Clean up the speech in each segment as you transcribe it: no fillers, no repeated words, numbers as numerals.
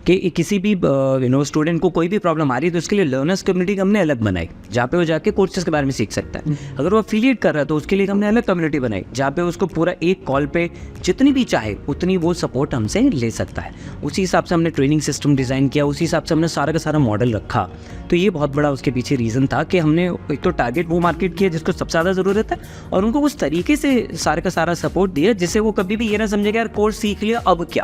कि किसी भी स्टूडेंट को कोई भी प्रॉब्लम आ रही है तो उसके लिए लर्नर्स कम्युनिटी हमने अलग बनाई, जहाँ पे वो जाके कोर्सेज के बारे में सीख सकता है। अगर वो एफिलिएट कर रहा है तो उसके लिए हमने अलग कम्युनिटी बनाई, जहाँ पे उसको पूरा एक कॉल पे जितनी भी चाहे उतनी वो सपोर्ट हमसे ले सकता है। उसी हिसाब से हमने ट्रेनिंग सिस्टम डिज़ाइन किया, उसी हिसाब से हमने सारा का सारा मॉडल रखा। तो ये बहुत बड़ा उसके पीछे रीज़न था कि हमने एक तो टारगेट वो मार्केट किया जिसको सबसे ज़्यादा ज़रूरत है, और उनको उस तरीके से सारे का सारा सपोर्ट दिया जिससे वो कभी भी ये ना समझेगा यार कोर्स सीख लिया अब क्या,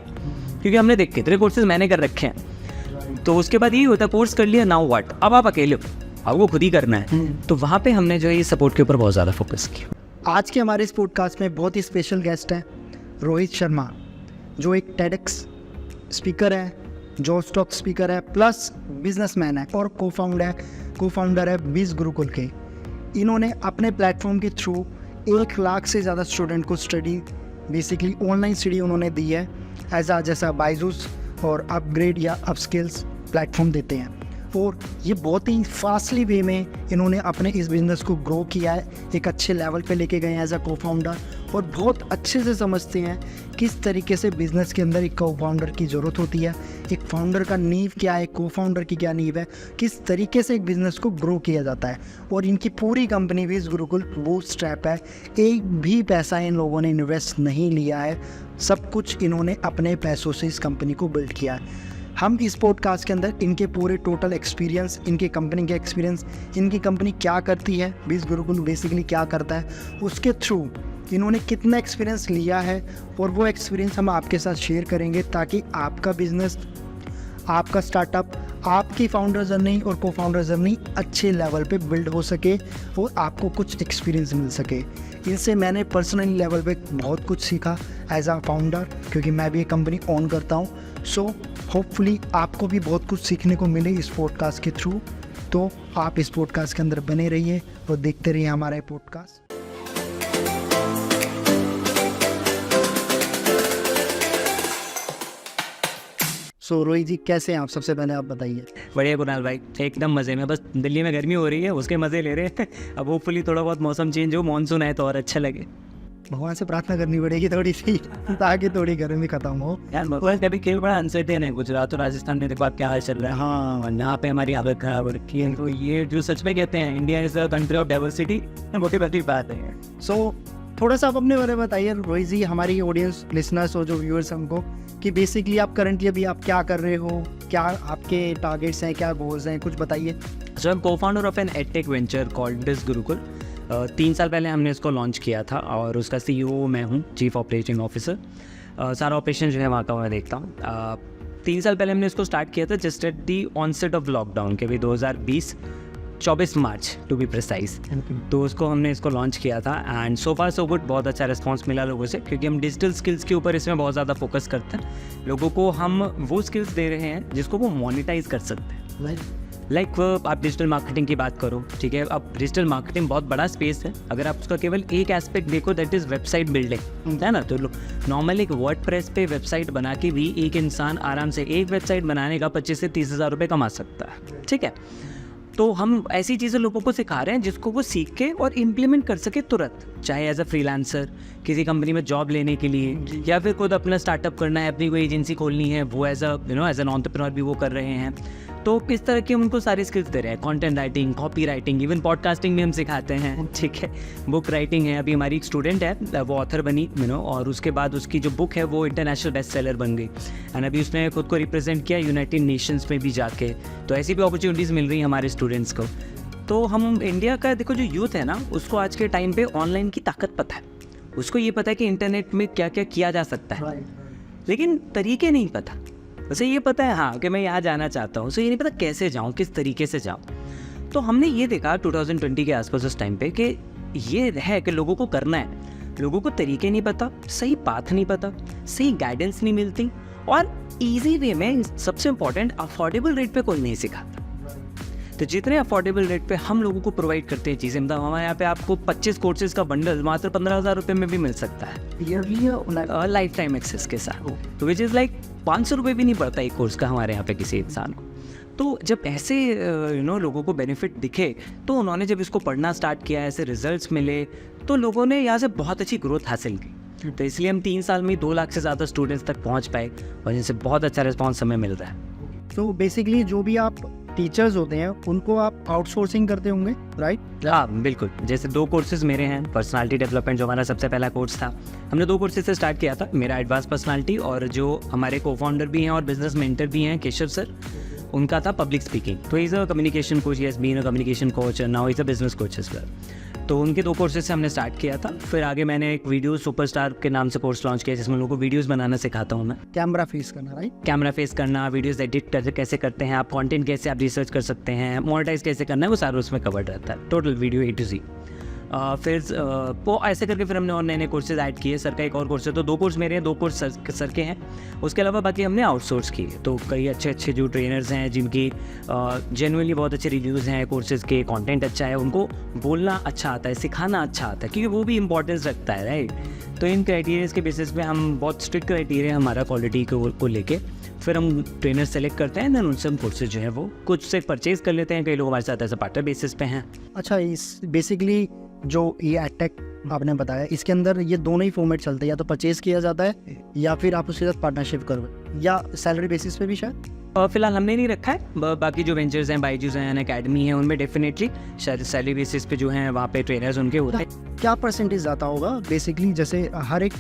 क्योंकि हमने देख कितने कोर्सेज मैंने कर रखे हैं। तो उसके बाद यही होता है कोर्स कर लिया, नाउ व्हाट, अब आप अकेले हो, आपको खुद ही करना है। तो वहाँ पे हमने जो है ये सपोर्ट के ऊपर बहुत ज़्यादा फोकस किया। आज के हमारे इस पॉडकास्ट में बहुत ही स्पेशल गेस्ट हैं रोहित शर्मा, जो एक टेडक्स स्पीकर है, जो स्टॉक स्पीकर है, प्लस बिजनेसमैन है और को-फाउंडर है बीज गुरुकुल के। इन्होंने अपने प्लेटफॉर्म के थ्रू 1 लाख से ज़्यादा स्टूडेंट को स्टडी, बेसिकली ऑनलाइन स्टडी उन्होंने दी है जैसा बायजूस और अपग्रेड या अपस्किल्स प्लेटफॉर्म देते हैं। और ये बहुत ही फास्टली वे में इन्होंने अपने इस बिज़नेस को ग्रो किया है, एक अच्छे लेवल पे लेके गए हैं एज अ को-फाउंडर, और बहुत अच्छे से समझते हैं किस तरीके से बिज़नेस के अंदर एक को-फाउंडर की ज़रूरत होती है, एक फाउंडर का नींव क्या है, को-फाउंडर की क्या नींव है, किस तरीके से एक बिज़नेस को ग्रो किया जाता है। और इनकी पूरी कंपनी बीज गुरुकुल बूटस्ट्रैप है, एक भी पैसा इन लोगों ने इन्वेस्ट नहीं लिया है, सब कुछ इन्होंने अपने पैसों से इस कंपनी को बिल्ड किया है। हम इस पॉडकास्ट के अंदर इनके पूरे टोटल एक्सपीरियंस, इनके कंपनी के एक्सपीरियंस, इनकी कंपनी क्या करती है, बीज गुरुकुल बेसिकली क्या करता है, उसके थ्रू इन्होंने कितना एक्सपीरियंस लिया है, और वो एक्सपीरियंस हम आपके साथ शेयर करेंगे ताकि आपका बिजनेस, आपका स्टार्टअप, आपकी फाउंडर जर्नी और को फाउंडर जर्नी अच्छे लेवल पे बिल्ड हो सके और आपको कुछ एक्सपीरियंस मिल सके। इनसे मैंने पर्सनली लेवल पे बहुत कुछ सीखा एज अ फाउंडर, क्योंकि मैं भी एक कंपनी ओन करता हूँ। सो होपफुली आपको भी बहुत कुछ सीखने को मिले इस पॉडकास्ट के थ्रू। तो आप इस पॉडकास्ट के अंदर बने रहिए और देखते रहिए हमारे पॉडकास्ट। सो रोहित जी कैसे हैं आप, सबसे पहले आप बताइए। बढ़िया कुणाल भाई, एकदम मज़े में। बस दिल्ली में गर्मी हो रही है, उसके मज़े ले रहे हैं। अब होपफुली थोड़ा बहुत मौसम चेंज हो, मानसून आए तो और अच्छा लगे। भगवान से प्रार्थना करनी पड़ेगी थोड़ी सी ताकि थोड़ी गर्मी खत्म हो। यार अभी खेल बड़ा अनसर्टेन है, गुजरात और राजस्थान में देखो आप क्या हाल चल रहा है। हाँ, यहाँ पे हमारी हालत खराब हो रखी है। तो ये जो सच में कहते हैं India is a country of diversity, बहुत ही बड़ी बात है। सो थोड़ा सा आप अपने बारे में बताइए रोहित जी, हमारी ऑडियंस, लिसनर्स और जो व्यूअर्स हमको, कि बेसिकली आप करंटली अभी आप क्या कर रहे हो, क्या आपके टारगेट्स हैं, क्या गोल्स हैं, कुछ बताइए। So I am co-founder of an edtech venture called Beej Gurukul. 3 साल पहले हमने इसको लॉन्च किया था और उसका CEO मैं हूँ, चीफ ऑपरेटिंग ऑफिसर। सारा ऑपरेशन जो है वहाँ का मैं देखता हूँ। 3 साल पहले हमने इसको स्टार्ट किया था just at the onset of lockdown के भी 2020 24 मार्च टू बी प्रिसाइज। तो उसको हमने इसको लॉन्च किया था and so far so good, बहुत अच्छा रिस्पांस मिला लोगों से, क्योंकि हम डिजिटल स्किल्स के ऊपर इसमें बहुत ज़्यादा फोकस करते हैं। लोगों को हम वो स्किल्स दे रहे हैं जिसको वो मोनेटाइज कर सकते हैं। लाइक आप डिजिटल मार्केटिंग की बात करो, ठीक है, अब डिजिटल मार्केटिंग बहुत बड़ा स्पेस है। अगर आप उसका केवल एक एस्पेक्ट देखो, दैट इज़ वेबसाइट बिल्डिंग, है ना। तो नॉर्मल एक वर्डप्रेस पे वेबसाइट बना के भी एक इंसान आराम से एक वेबसाइट बनाने का 25 से 30 हज़ार रुपये कमा सकता है, ठीक है। तो हम ऐसी चीज़ें लोगों को सिखा रहे हैं जिसको वो सीख के और इम्प्लीमेंट कर सके तुरंत, चाहे एज अ फ्रीलांसर किसी कंपनी में जॉब लेने के लिए, या फिर खुद अपना स्टार्टअप करना है, अपनी कोई एजेंसी खोलनी है, वो एज एन एंटरप्रेन्योर भी वो कर रहे हैं। तो किस तरह के हम उनको सारी स्किल्स दे रहे हैं, content writing, copy writing, even podcasting भी हम सिखाते हैं, ठीक है। बुक राइटिंग है, अभी हमारी एक स्टूडेंट है, वो ऑथर बनी, और उसके बाद उसकी जो बुक है वो इंटरनेशनल बेस्ट सेलर बन गई एंड अभी उसने खुद को रिप्रेजेंट किया यूनाइटेड नेशंस में भी जाके। तो ऐसी भी अपॉर्चुनिटीज़ मिल रही हैं हमारे स्टूडेंट्स को। तो हम इंडिया का देखो जो यूथ है ना, उसको आज के टाइम पे ऑनलाइन की ताकत पता है, उसको ये पता है कि इंटरनेट में क्या क्या किया जा सकता है, लेकिन तरीके नहीं पता। वैसे ये पता है हाँ कि मैं यहाँ जाना चाहता हूँ, सो ये नहीं पता कैसे जाऊँ, किस तरीके से जाऊँ। तो हमने ये देखा 2020 के आसपास उस टाइम पे कि ये है कि लोगों को करना है, लोगों को तरीके नहीं पता, सही पाथ नहीं पता, सही गाइडेंस नहीं मिलती, और ईजी वे में, सबसे इम्पॉर्टेंट, अफोर्डेबल रेट पे कोई नहीं सिखाता। तो जितने अफोर्डेबल रेट पे हम लोगों को प्रोवाइड करते हैं चीज़ें, मतलब हमारे यहाँ पे आपको 25 कोर्सेज का बंडल मात्र 15,000 रुपये में भी मिल सकता है लाइफ टाइम एक्सेस के साथ। तो विच इज़ लाइक 500 रुपये भी नहीं पड़ता एक कोर्स का हमारे यहाँ पे किसी इंसान को। तो जब ऐसे लोगों को बेनिफिट दिखे, तो उन्होंने जब इसको पढ़ना स्टार्ट किया, ऐसे रिजल्ट्स मिले, तो लोगों ने यहाँ से बहुत अच्छी ग्रोथ हासिल की। तो इसलिए हम 3 साल में 2 लाख से ज़्यादा स्टूडेंट्स तक पहुँच पाए और जिनसे बहुत अच्छा रिस्पॉन्स हमें मिल रहा है। तो बेसिकली जो भी आप टीचर्स होते हैं उनको आप आउटसोर्सिंग करते होंगे, राइट? हाँ बिल्कुल, जैसे 2 कोर्सेज मेरे हैं। पर्सनालिटी डेवलपमेंट जो हमारा सबसे पहला कोर्स था, हमने 2 कोर्सेज से स्टार्ट किया था, मेरा एडवांस पर्सनालिटी, और जो हमारे को फाउंडर भी हैं और बिजनेस मेंटर भी हैं केशव सर, उनका था पब्लिक स्पीकिंग। तो is a communication coach, yes being a communication coach, now is a business coach as well. तो उनके 2 कोर्सेज से हमने स्टार्ट किया था। फिर आगे मैंने एक वीडियो सुपरस्टार के नाम से कोर्स लॉन्च किया, जिसमें लोगों को वीडियोस बनाना सिखाता हूँ मैं। कैमरा फेस करना, राइट? कैमरा फेस करना, वीडियोस एडिट कैसे करते हैं आप, कंटेंट कैसे आप रिसर्च कर सकते हैं, मोनेटाइज कैसे करना है, वो सारा उसमें कवर्ड रहता है, total video A to Z। फिर वो ऐसे करके फिर हमने और नए कोर्सेज ऐड किए। सर का एक और कोर्स है, तो 2 कोर्स मेरे हैं, 2 कोर्स सर के हैं। उसके अलावा बाकी हमने आउटसोर्स किए। तो कई अच्छे जो ट्रेनर्स हैं जिनकी जेन्युइनली बहुत अच्छे रिव्यूज़ हैं कोर्सेज़ के, कंटेंट अच्छा है, उनको बोलना अच्छा आता है, सिखाना अच्छा आता है, क्योंकि वो भी इंपॉर्टेंस रखता है, राइट? तो इन क्राइटेरियाज़ के बेसिस पे हम बहुत स्ट्रिक्ट क्राइटेरिया हमारा क्वालिटी को लेके फिर हम ट्रेनर सेलेक्ट करते हैं, देन उनसे हम कोर्सेज जो है वो कुछ से परचेज़ कर लेते हैं। कई लोग हमारे साथ ऐसे पार्टनर बेसिस पे हैं। अच्छा, इस बेसिकली जो ये एडटेक आपने बताया, इसके अंदर ये दोनों ही फॉर्मेट चलते हैं, या तो परचेज किया जाता है या फिर आप उसके साथ पार्टनरशिप करो, या सैलरी बेसिस पे भी शायद? फिलहाल हमने नहीं रखा है। बाकी जो वेंचर्स हैं, बायजूस हैं, अकेडमी है, उनमें डेफिनेटली सैलरी बेसिस पे जो हैं वहाँ पे ट्रेनर्स उनके होते हैं। क्या परसेंटेज जाता होगा बेसिकली? जैसे हर एक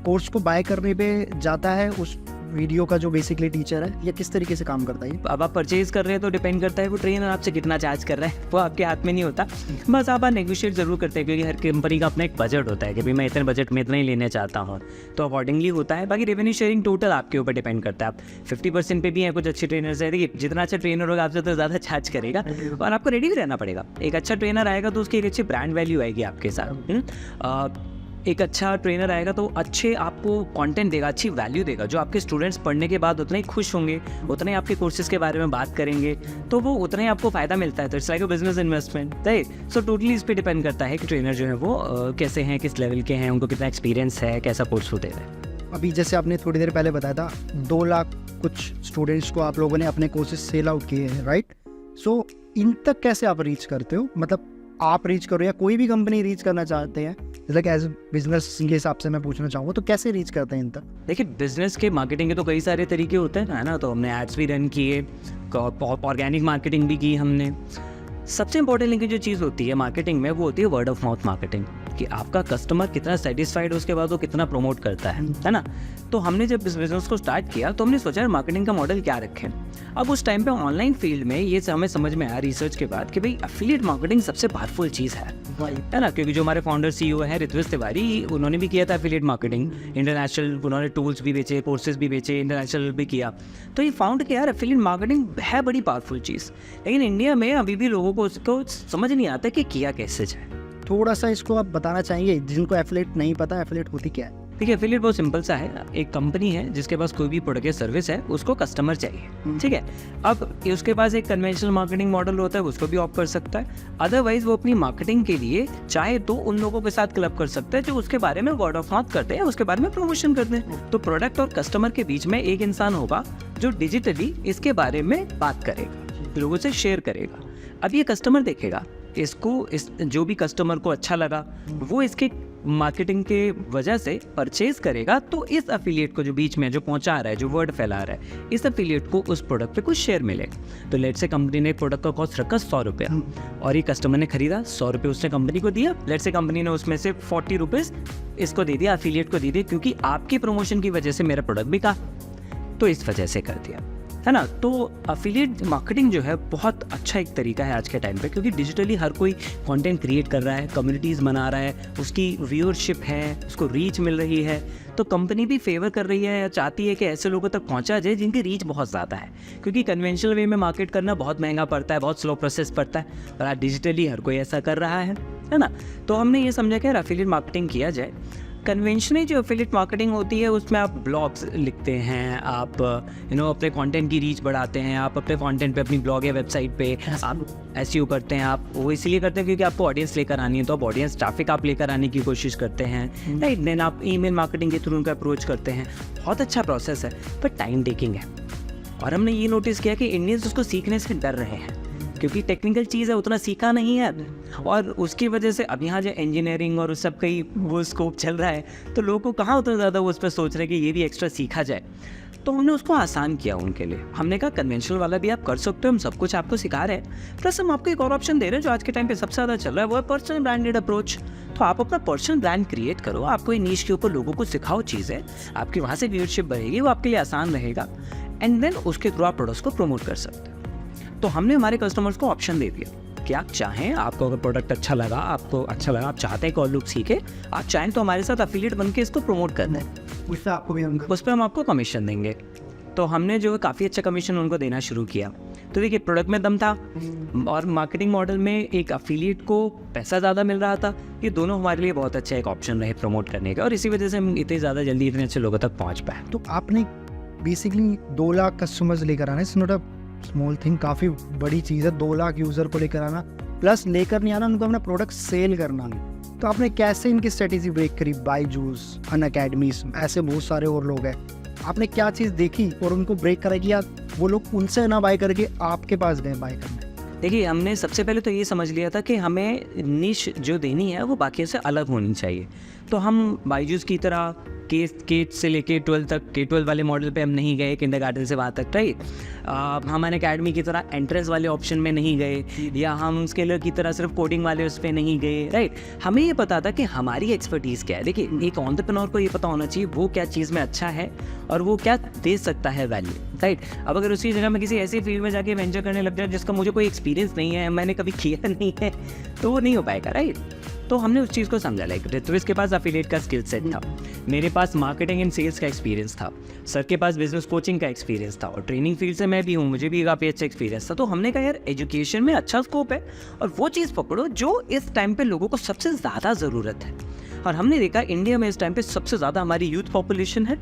कोर्स को बाय करने पे जाता है उस वीडियो का जो बेसिकली टीचर है, या किस तरीके से काम करता है? अब आप परचेज कर रहे हैं तो डिपेंड करता है वो ट्रेनर आपसे कितना चार्ज कर रहा है, वो आपके हाथ में नहीं होता। बस आप नेगोशिएट ज़रूर करते हैं, क्योंकि हर कंपनी का अपना एक बजट होता है कि भाई मैं इतने बजट में इतना ही लेना चाहता हूँ, तो अकॉर्डिंगली होता है। बाकी रेवेन्यू शेयरिंग टोटल आपके ऊपर डिपेंड करता है। आप 50% पे भी हैं, कुछ अच्छे ट्रेनर्स हैं। देखिए, जितना अच्छा ट्रेनर होगा आपसे तो ज़्यादा चार्ज करेगा, और आपको रेडी भी रहना पड़ेगा। एक अच्छा ट्रेनर आएगा तो उसकी एक अच्छी ब्रांड वैल्यू आएगी आपके साथ। एक अच्छा ट्रेनर आएगा तो अच्छे आपको कंटेंट देगा, अच्छी वैल्यू देगा, जो आपके स्टूडेंट्स पढ़ने के बाद उतने ही खुश होंगे, उतने आपके कोर्सेज के बारे में बात करेंगे, तो वो उतना ही आपको फ़ायदा मिलता है। तो it's like a business investment, right? So totally इस पर डिपेंड करता है कि ट्रेनर जो है वो कैसे हैं, किस लेवल के हैं, उनको कितना एक्सपीरियंस है, कैसा कोर्स वो दे रहे हैं। अभी जैसे आपने थोड़ी देर पहले बताया था 2 लाख कुछ स्टूडेंट्स को आप लोगों ने अपने कोर्सेज सेल आउट किए हैं, राइट? सो इन तक कैसे आप रीच करते हो? मतलब आप रीच करो या कोई भी कंपनी रीच करना चाहते हैं, जैसे कि एज बिजनेस के हिसाब से मैं पूछना चाहूँगा, तो कैसे रीच करते हैं इन तक? देखिए, बिजनेस के मार्केटिंग के तो कई सारे तरीके होते हैं ना, तो हमने एड्स भी रन किए, ऑर्गेनिक मार्केटिंग भी की हमने। सबसे इंपॉर्टेंट लेकिन जो चीज़ होती है मार्केटिंग में, वो होती है वर्ड ऑफ माउथ मार्केटिंग, कि आपका कस्टमर कितना सेटिस्फाइड है, उसके बाद वो कितना प्रमोट करता है ना? तो हमने जब इस बिज़नेस को स्टार्ट किया तो हमने सोचा मार्केटिंग का मॉडल क्या रखें। अब उस टाइम पे ऑनलाइन फील्ड में ये हमें समझ में आया रिसर्च के बाद कि भाई एफिलिएट मार्केटिंग सबसे पावरफुल चीज़ है ना? क्योंकि जो हमारे फाउंडर CEO है ऋत्विज तिवारी, उन्होंने भी किया था एफिलिएट मार्केटिंग, इंटरनेशनल उन्होंने टूल्स भी बेचे, कोर्सेज भी बेचे, इंटरनेशनल भी किया। तो ये फाउंड किया यार एफिलिएट मार्केटिंग है बड़ी पावरफुल चीज़, लेकिन इंडिया में अभी भी लोगों को उसको समझ नहीं आता कि किया कैसे जाए। थोड़ा सा इसको आप बताना चाहेंगे जिनको एफिलिएट नहीं पता, एफिलिएट होती क्या है? देखिए, एफिलिएट बहुत सिंपल सा है। एक कंपनी है जिसके पास कोई भी प्रोडक्ट या सर्विस है, उसको कस्टमर चाहिए, ठीक है? अब उसके पास एक कन्वेंशनल मार्केटिंग मॉडल होता है, उसको भी ऑप्ट कर सकता है। अदरवाइज वो अपनी मार्केटिंग के लिए चाहे तो उन लोगों के साथ क्लब कर सकता है जो उसके बारे में वर्ड ऑफ माउथ करते हैं, उसके बारे में प्रमोशन करते हैं। तो प्रोडक्ट और कस्टमर के बीच में एक इंसान होगा जो डिजिटली इसके बारे में बात करेगा, लोगों से शेयर करेगा। अब ये कस्टमर देखेगा इसको, जो भी कस्टमर को अच्छा लगा वो इसके मार्केटिंग के वजह से परचेज करेगा, तो इस एफिलिएट को जो बीच में जो पहुंचा रहा है, जो वर्ड फैला रहा है, इस एफिलिएट को उस प्रोडक्ट पे कुछ शेयर मिलेगा। तो लेट से कंपनी ने एक प्रोडक्ट का कॉस्ट रखा 100 रुपया, और ये कस्टमर ने खरीदा 100 रुपये, उसने कंपनी को दिया। लेट से कंपनी ने उसमें से 40 रुपीज़ इसको दे दिया, एफिलिएट को दे दिया, क्योंकि आपकी प्रमोशन की वजह से मेरा प्रोडक्ट बिका, तो इस वजह से कर दिया, है ना? तो एफिलिएट मार्केटिंग जो है बहुत अच्छा एक तरीका है आज के टाइम पे, क्योंकि डिजिटली हर कोई कंटेंट क्रिएट कर रहा है, कम्युनिटीज़ बना रहा है, उसकी व्यूअरशिप है, उसको रीच मिल रही है। तो कंपनी भी फेवर कर रही है या चाहती है कि ऐसे लोगों तक पहुंचा जाए जिनकी रीच बहुत ज़्यादा है, क्योंकि कन्वेंशनल वे में मार्केट करना बहुत महंगा पड़ता है, बहुत स्लो प्रोसेस पड़ता है, और आज डिजिटली हर कोई ऐसा कर रहा है ना? तो हमने ये समझा कि एफिलिएट मार्केटिंग किया जाए। कन्वेंशनली जो एफिलिएट मार्केटिंग होती है उसमें आप ब्लॉग्स लिखते हैं, आप अपने कंटेंट की रीच बढ़ाते हैं, आप अपने कंटेंट पे, अपनी ब्लॉग या वेबसाइट पे आप एसईओ करते हैं। आप वो इसलिए करते हैं क्योंकि आपको ऑडियंस लेकर आनी है, तो आप ऑडियंस ट्रैफिक आप लेकर आने की कोशिश करते हैं, राइट? देन आप ईमेल मार्केटिंग के थ्रू उनको अप्रोच करते हैं। बहुत अच्छा प्रोसेस है, पर टाइम टेकिंग है, और हमने ये नोटिस किया कि इंडियंस उसको सीखने से डर रहे हैं, क्योंकि टेक्निकल चीज़ है, उतना सीखा नहीं है, और उसकी वजह से अब यहाँ जो इंजीनियरिंग और उस सब का ही वो स्कोप चल रहा है, तो लोगों को कहाँ उतना ज़्यादा वो उस पर सोच रहे हैं कि ये भी एक्स्ट्रा सीखा जाए। तो हमने उसको आसान किया उनके लिए। हमने कहा कन्वेंशनल वाला भी आप कर सकते हो, हम सब कुछ आपको सिखा रहे हैं, प्लस हम आपको एक और ऑप्शन दे रहे हैं जो आज के टाइम पे सबसे ज़्यादा चल रहा है, वो है पर्सनल ब्रांडेड अप्रोच। तो आप अपना पर्सनल ब्रांड क्रिएट करो, आपको ये नीश के ऊपर लोगों को सिखाओ चीज़ें, आपकी वहाँ से व्यूअरशिप बढ़ेगी, वो आपके लिए आसान रहेगा, एंड देन उसके थ्रू आप प्रोडक्ट्स को प्रमोट कर सकते हो। तो हमने हमारे कस्टमर्स को ऑप्शन दे दिया कि आप चाहें, आपको अगर प्रोडक्ट अच्छा लगा, आप चाहते हैं कॉल लुक सीखे, आप चाहें तो हमारे साथ अफिलिएट बन के इसको प्रमोट कर दें, उससे आपको भी उस पर हम आपको कमीशन देंगे। तो हमने जो है काफ़ी अच्छा कमीशन उनको देना शुरू किया। तो देखिए प्रोडक्ट में दम था और मार्केटिंग मॉडल में एक अफिलिएट को पैसा ज़्यादा मिल रहा था, ये दोनों हमारे लिए बहुत अच्छा एक ऑप्शन रहे प्रमोट करने का, और इसी वजह से हम इतने ज़्यादा जल्दी इतने अच्छे लोगों तक पहुँच पाए। तो आपने बेसिकली 2 लाख कस्टमर्स लेकर आना, it's not a small thing, काफ़ी बड़ी चीज़ है 2 लाख यूज़र को लेकर आना, प्लस लेकर नहीं आना, उनको अपना प्रोडक्ट सेल करना। तो आपने कैसे इनकी स्ट्रेटेजी ब्रेक करी? बायजूस, अनअकैडमीज, ऐसे बहुत सारे और लोग हैं, आपने क्या चीज़ देखी और उनको ब्रेक करा कि यार वो लोग उनसे ना बाय करके आपके पास गए बाय करने? देखिए हमने सबसे पहले तो ये समझ लिया था कि हमें निश जो देनी है वो बाकी से अलग होनी चाहिए। तो हम बायजूस की तरह के से लेके 12 तक, K-12 वाले मॉडल पे हम नहीं गए, किंडरगार्टन से वहाँ तक, राइट। हम अनअकैडमी की तरह एंट्रेंस वाले ऑप्शन में नहीं गए, या हम स्केलर की तरह सिर्फ कोडिंग वाले उस पर नहीं गए, राइट। हमें ये पता था कि हमारी एक्सपर्टीज़ क्या है। देखिए एक एंटरप्रेन्योर को ये पता होना चाहिए वो क्या चीज़ में अच्छा है और वो क्या दे सकता है वैल्यू, राइट। अब अगर उसी जगह मैं किसी ऐसी फील्ड में जाके वेंचर करने लग जाए जिसका मुझे कोई एक्सपीरियंस नहीं है, मैंने कभी किया नहीं है, तो वो नहीं हो पाएगा, राइट। तो हमने उस चीज़ को समझा, लाइक ऋत्विज के पास अफिलिएट का स्किल सेट था, मेरे पास मार्केटिंग एंड सेल्स का एक्सपीरियंस था, सर के पास बिजनेस कोचिंग का एक्सपीरियंस था, और ट्रेनिंग फील्ड से मैं भी हूँ, मुझे भी काफ़ी अच्छा एक्सपीरियंस था। तो हमने कहा यार एजुकेशन में अच्छा स्कोप है और वो चीज़ पकड़ो जो इस टाइम पे लोगों को सबसे ज़्यादा ज़रूरत है। और हमने देखा इंडिया में इस टाइम पे सबसे ज़्यादा हमारी यूथ पॉपुलेशन है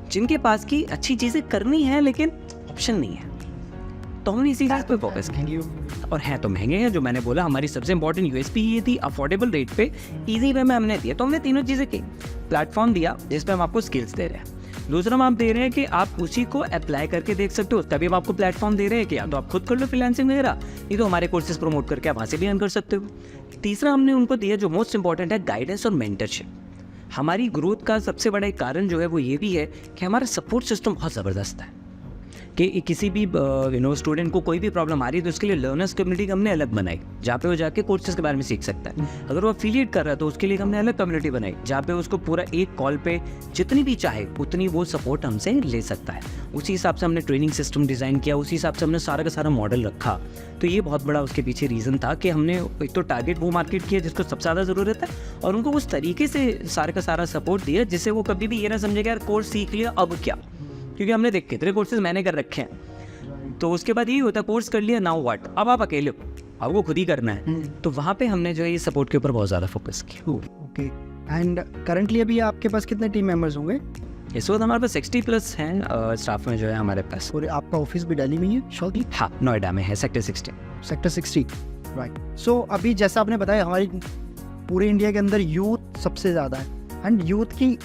जिनके पास की अच्छी चीज़ें करनी है लेकिन ऑप्शन नहीं है। तो हमने इसी चीज़ पे फोकस किया, और हैं तो महंगे हैं, जो मैंने बोला हमारी सबसे इंपॉर्टेंट यूएसपी ये थी, अफोर्डेबल रेट पे इजी वे में हमने दिया। तो हमने तीनों चीज़ें की, प्लेटफॉर्म दिया जिस पे हम आपको स्किल्स दे रहे हैं, दूसरा हम आप दे रहे हैं कि आप उसी को अप्लाई करके देख सकते हो, तभी हम आपको प्लेटफॉर्म दे रहे हैं कि या तो आप खुद कर लो फ्रीलांसिंग वगैरह, नहीं तो हमारे कोर्सेज प्रमोट करके आप वहाँ से भी अर्न कर सकते हो। तीसरा हमने उनको दिया जो मोस्ट इंपॉर्टेंट है, गाइडेंस और मेंटरशिप। हमारी ग्रोथ का सबसे बड़ा एक कारण जो है वो ये भी है कि हमारा सपोर्ट सिस्टम बहुत ज़बरदस्त है कि किसी भी स्टूडेंट को कोई भी प्रॉब्लम आ रही है तो उसके लिए लर्नर्स कम्युनिटी हमने अलग बनाई, जहाँ पे वो जाके कोर्सेज के बारे में सीख सकता है। अगर वो अफिलिएट कर रहा है तो उसके लिए हमने अलग कम्युनिटी बनाई, जहाँ पे उसको पूरा एक कॉल पे जितनी भी चाहे उतनी वो सपोर्ट हमसे ले सकता है। उसी हिसाब से हमने ट्रेनिंग सिस्टम डिज़ाइन किया, उसी हिसाब से हमने सारा का सारा मॉडल रखा। तो ये बहुत बड़ा उसके पीछे रीज़न था कि हमने एक तो टारगेट वो मार्केट किया जिसको सबसे ज़्यादा ज़रूरत है, और उनको उस तरीके से सारे का सारा सपोर्ट दिया जिससे वो कभी भी ये ना समझे कि यार कोर्स सीख लिया अब क्या, क्योंकि हमने देख कितने कोर्सेज मैंने कर रखे हैं। तो उसके बाद यही होता है कोर्स कर लिया, नाउ व्हाट, अब आप अकेले हो, आपको खुद ही करना है। तो वहाँ पे हमने जो है ये सपोर्ट के ऊपर बहुत ज़्यादा फोकस किया। ओके, एंड करंटली अभी आपके पास कितने टीम मेंबर्स होंगे? इस वक्त हमारे पास 60+ हैं स्टाफ में जो है हमारे पास। और आपका ऑफिस भी दिल्ली में ही है शॉर्टली? हाँ, नोएडा में है, सेक्टर 60। Sector 60, right. सो अभी जैसा आपने बताया हमारी पूरे इंडिया के अंदर यूथ सबसे ज़्यादा है, एंड यूथ की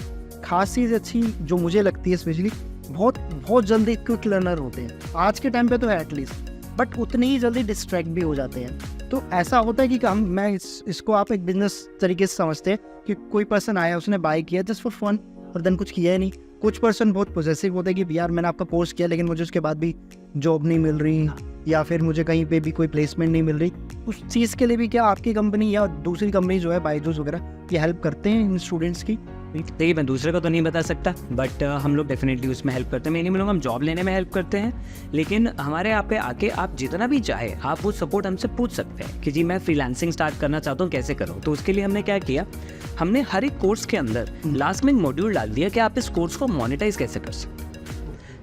खास चीज़ अच्छी जो मुझे लगती है स्पेशली, बहुत जल्दी क्विक लर्नर होते हैं आज के टाइम पे तो एटलीस्ट, बट उतनी ही जल्दी डिस्ट्रैक्ट भी हो जाते हैं। तो ऐसा होता है कि मैं इसको आप एक बिजनेस तरीके से समझते हैं कि कोई पर्सन आया, उसने बाय किया जस्ट फॉर फन और देन कुछ किया ही नहीं। कुछ पर्सन बहुत पॉजिटिव होते हैं कि यार मैंने आपका कोर्स किया लेकिन मुझे उसके बाद भी जॉब नहीं मिल रही, या फिर मुझे कहीं पे भी कोई प्लेसमेंट नहीं मिल रही। उस चीज़ के लिए भी क्या आपकी कंपनी या दूसरी कंपनी जो है बायजूस वगैरह ये हेल्प करते हैं इन स्टूडेंट्स की? देखिए मैं दूसरे को तो नहीं बता सकता, बट हम लोग डेफिनेटली उसमें हेल्प करते हैं। मैं नहीं बोलूँगा हम जॉब लेने में हेल्प करते हैं, लेकिन हमारे यहाँ पे आके आप जितना भी चाहे आप वो सपोर्ट हमसे पूछ सकते हैं कि जी मैं फ्रीलांसिंग स्टार्ट करना चाहता हूँ, कैसे करूँ। तो उसके लिए हमने क्या किया, हमने हर एक कोर्स के अंदर लास्ट में एक मॉड्यूल डाल दिया कि आप इस कोर्स को मोनेटाइज कैसे कर सकते हैं।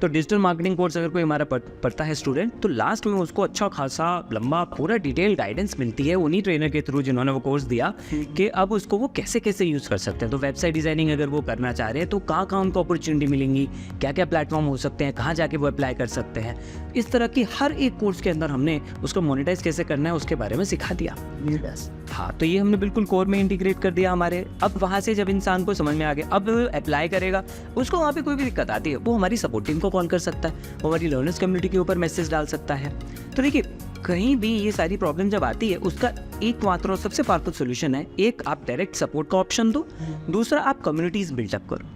तो डिजिटल मार्केटिंग कोर्स अगर कोई हमारा पढ़ता है स्टूडेंट, तो लास्ट में उसको अच्छा खासा लंबा पूरा डिटेल गाइडेंस मिलती है उन्हीं ट्रेनर के थ्रू जिन्होंने वो कोर्स दिया, कि अब उसको वो कैसे कैसे यूज़ कर सकते हैं। तो वेबसाइट डिज़ाइनिंग अगर वो करना चाह रहे हैं तो कहाँ कहाँ उनको अपॉर्चुनिटी मिलेंगी, क्या क्या प्लेटफॉर्म हो सकते हैं, कहाँ जाके वो अप्लाई कर सकते हैं। इस तरह की हर एक कोर्स के अंदर हमने उसको मोनेटाइज कैसे करना है उसके बारे में सिखा दिया। हाँ, तो ये हमने बिल्कुल कोर में इंटीग्रेट कर दिया हमारे। अब वहाँ से जब इंसान को समझ में आ गया, अब अप्लाई करेगा, उसको वहाँ पे कोई भी दिक्कत आती है वो हमारी सपोर्ट टीम को कॉल कर सकता है, वो हमारी लर्नर्स कम्युनिटी के ऊपर मैसेज डाल सकता है। तो देखिए कहीं भी ये सारी प्रॉब्लम जब आती है उसका एक मात्र और सबसे पावरफुल सोल्यूशन है, एक आप डायरेक्ट सपोर्ट का ऑप्शन दो, दूसरा आप कम्युनिटीज़ बिल्डअप करो।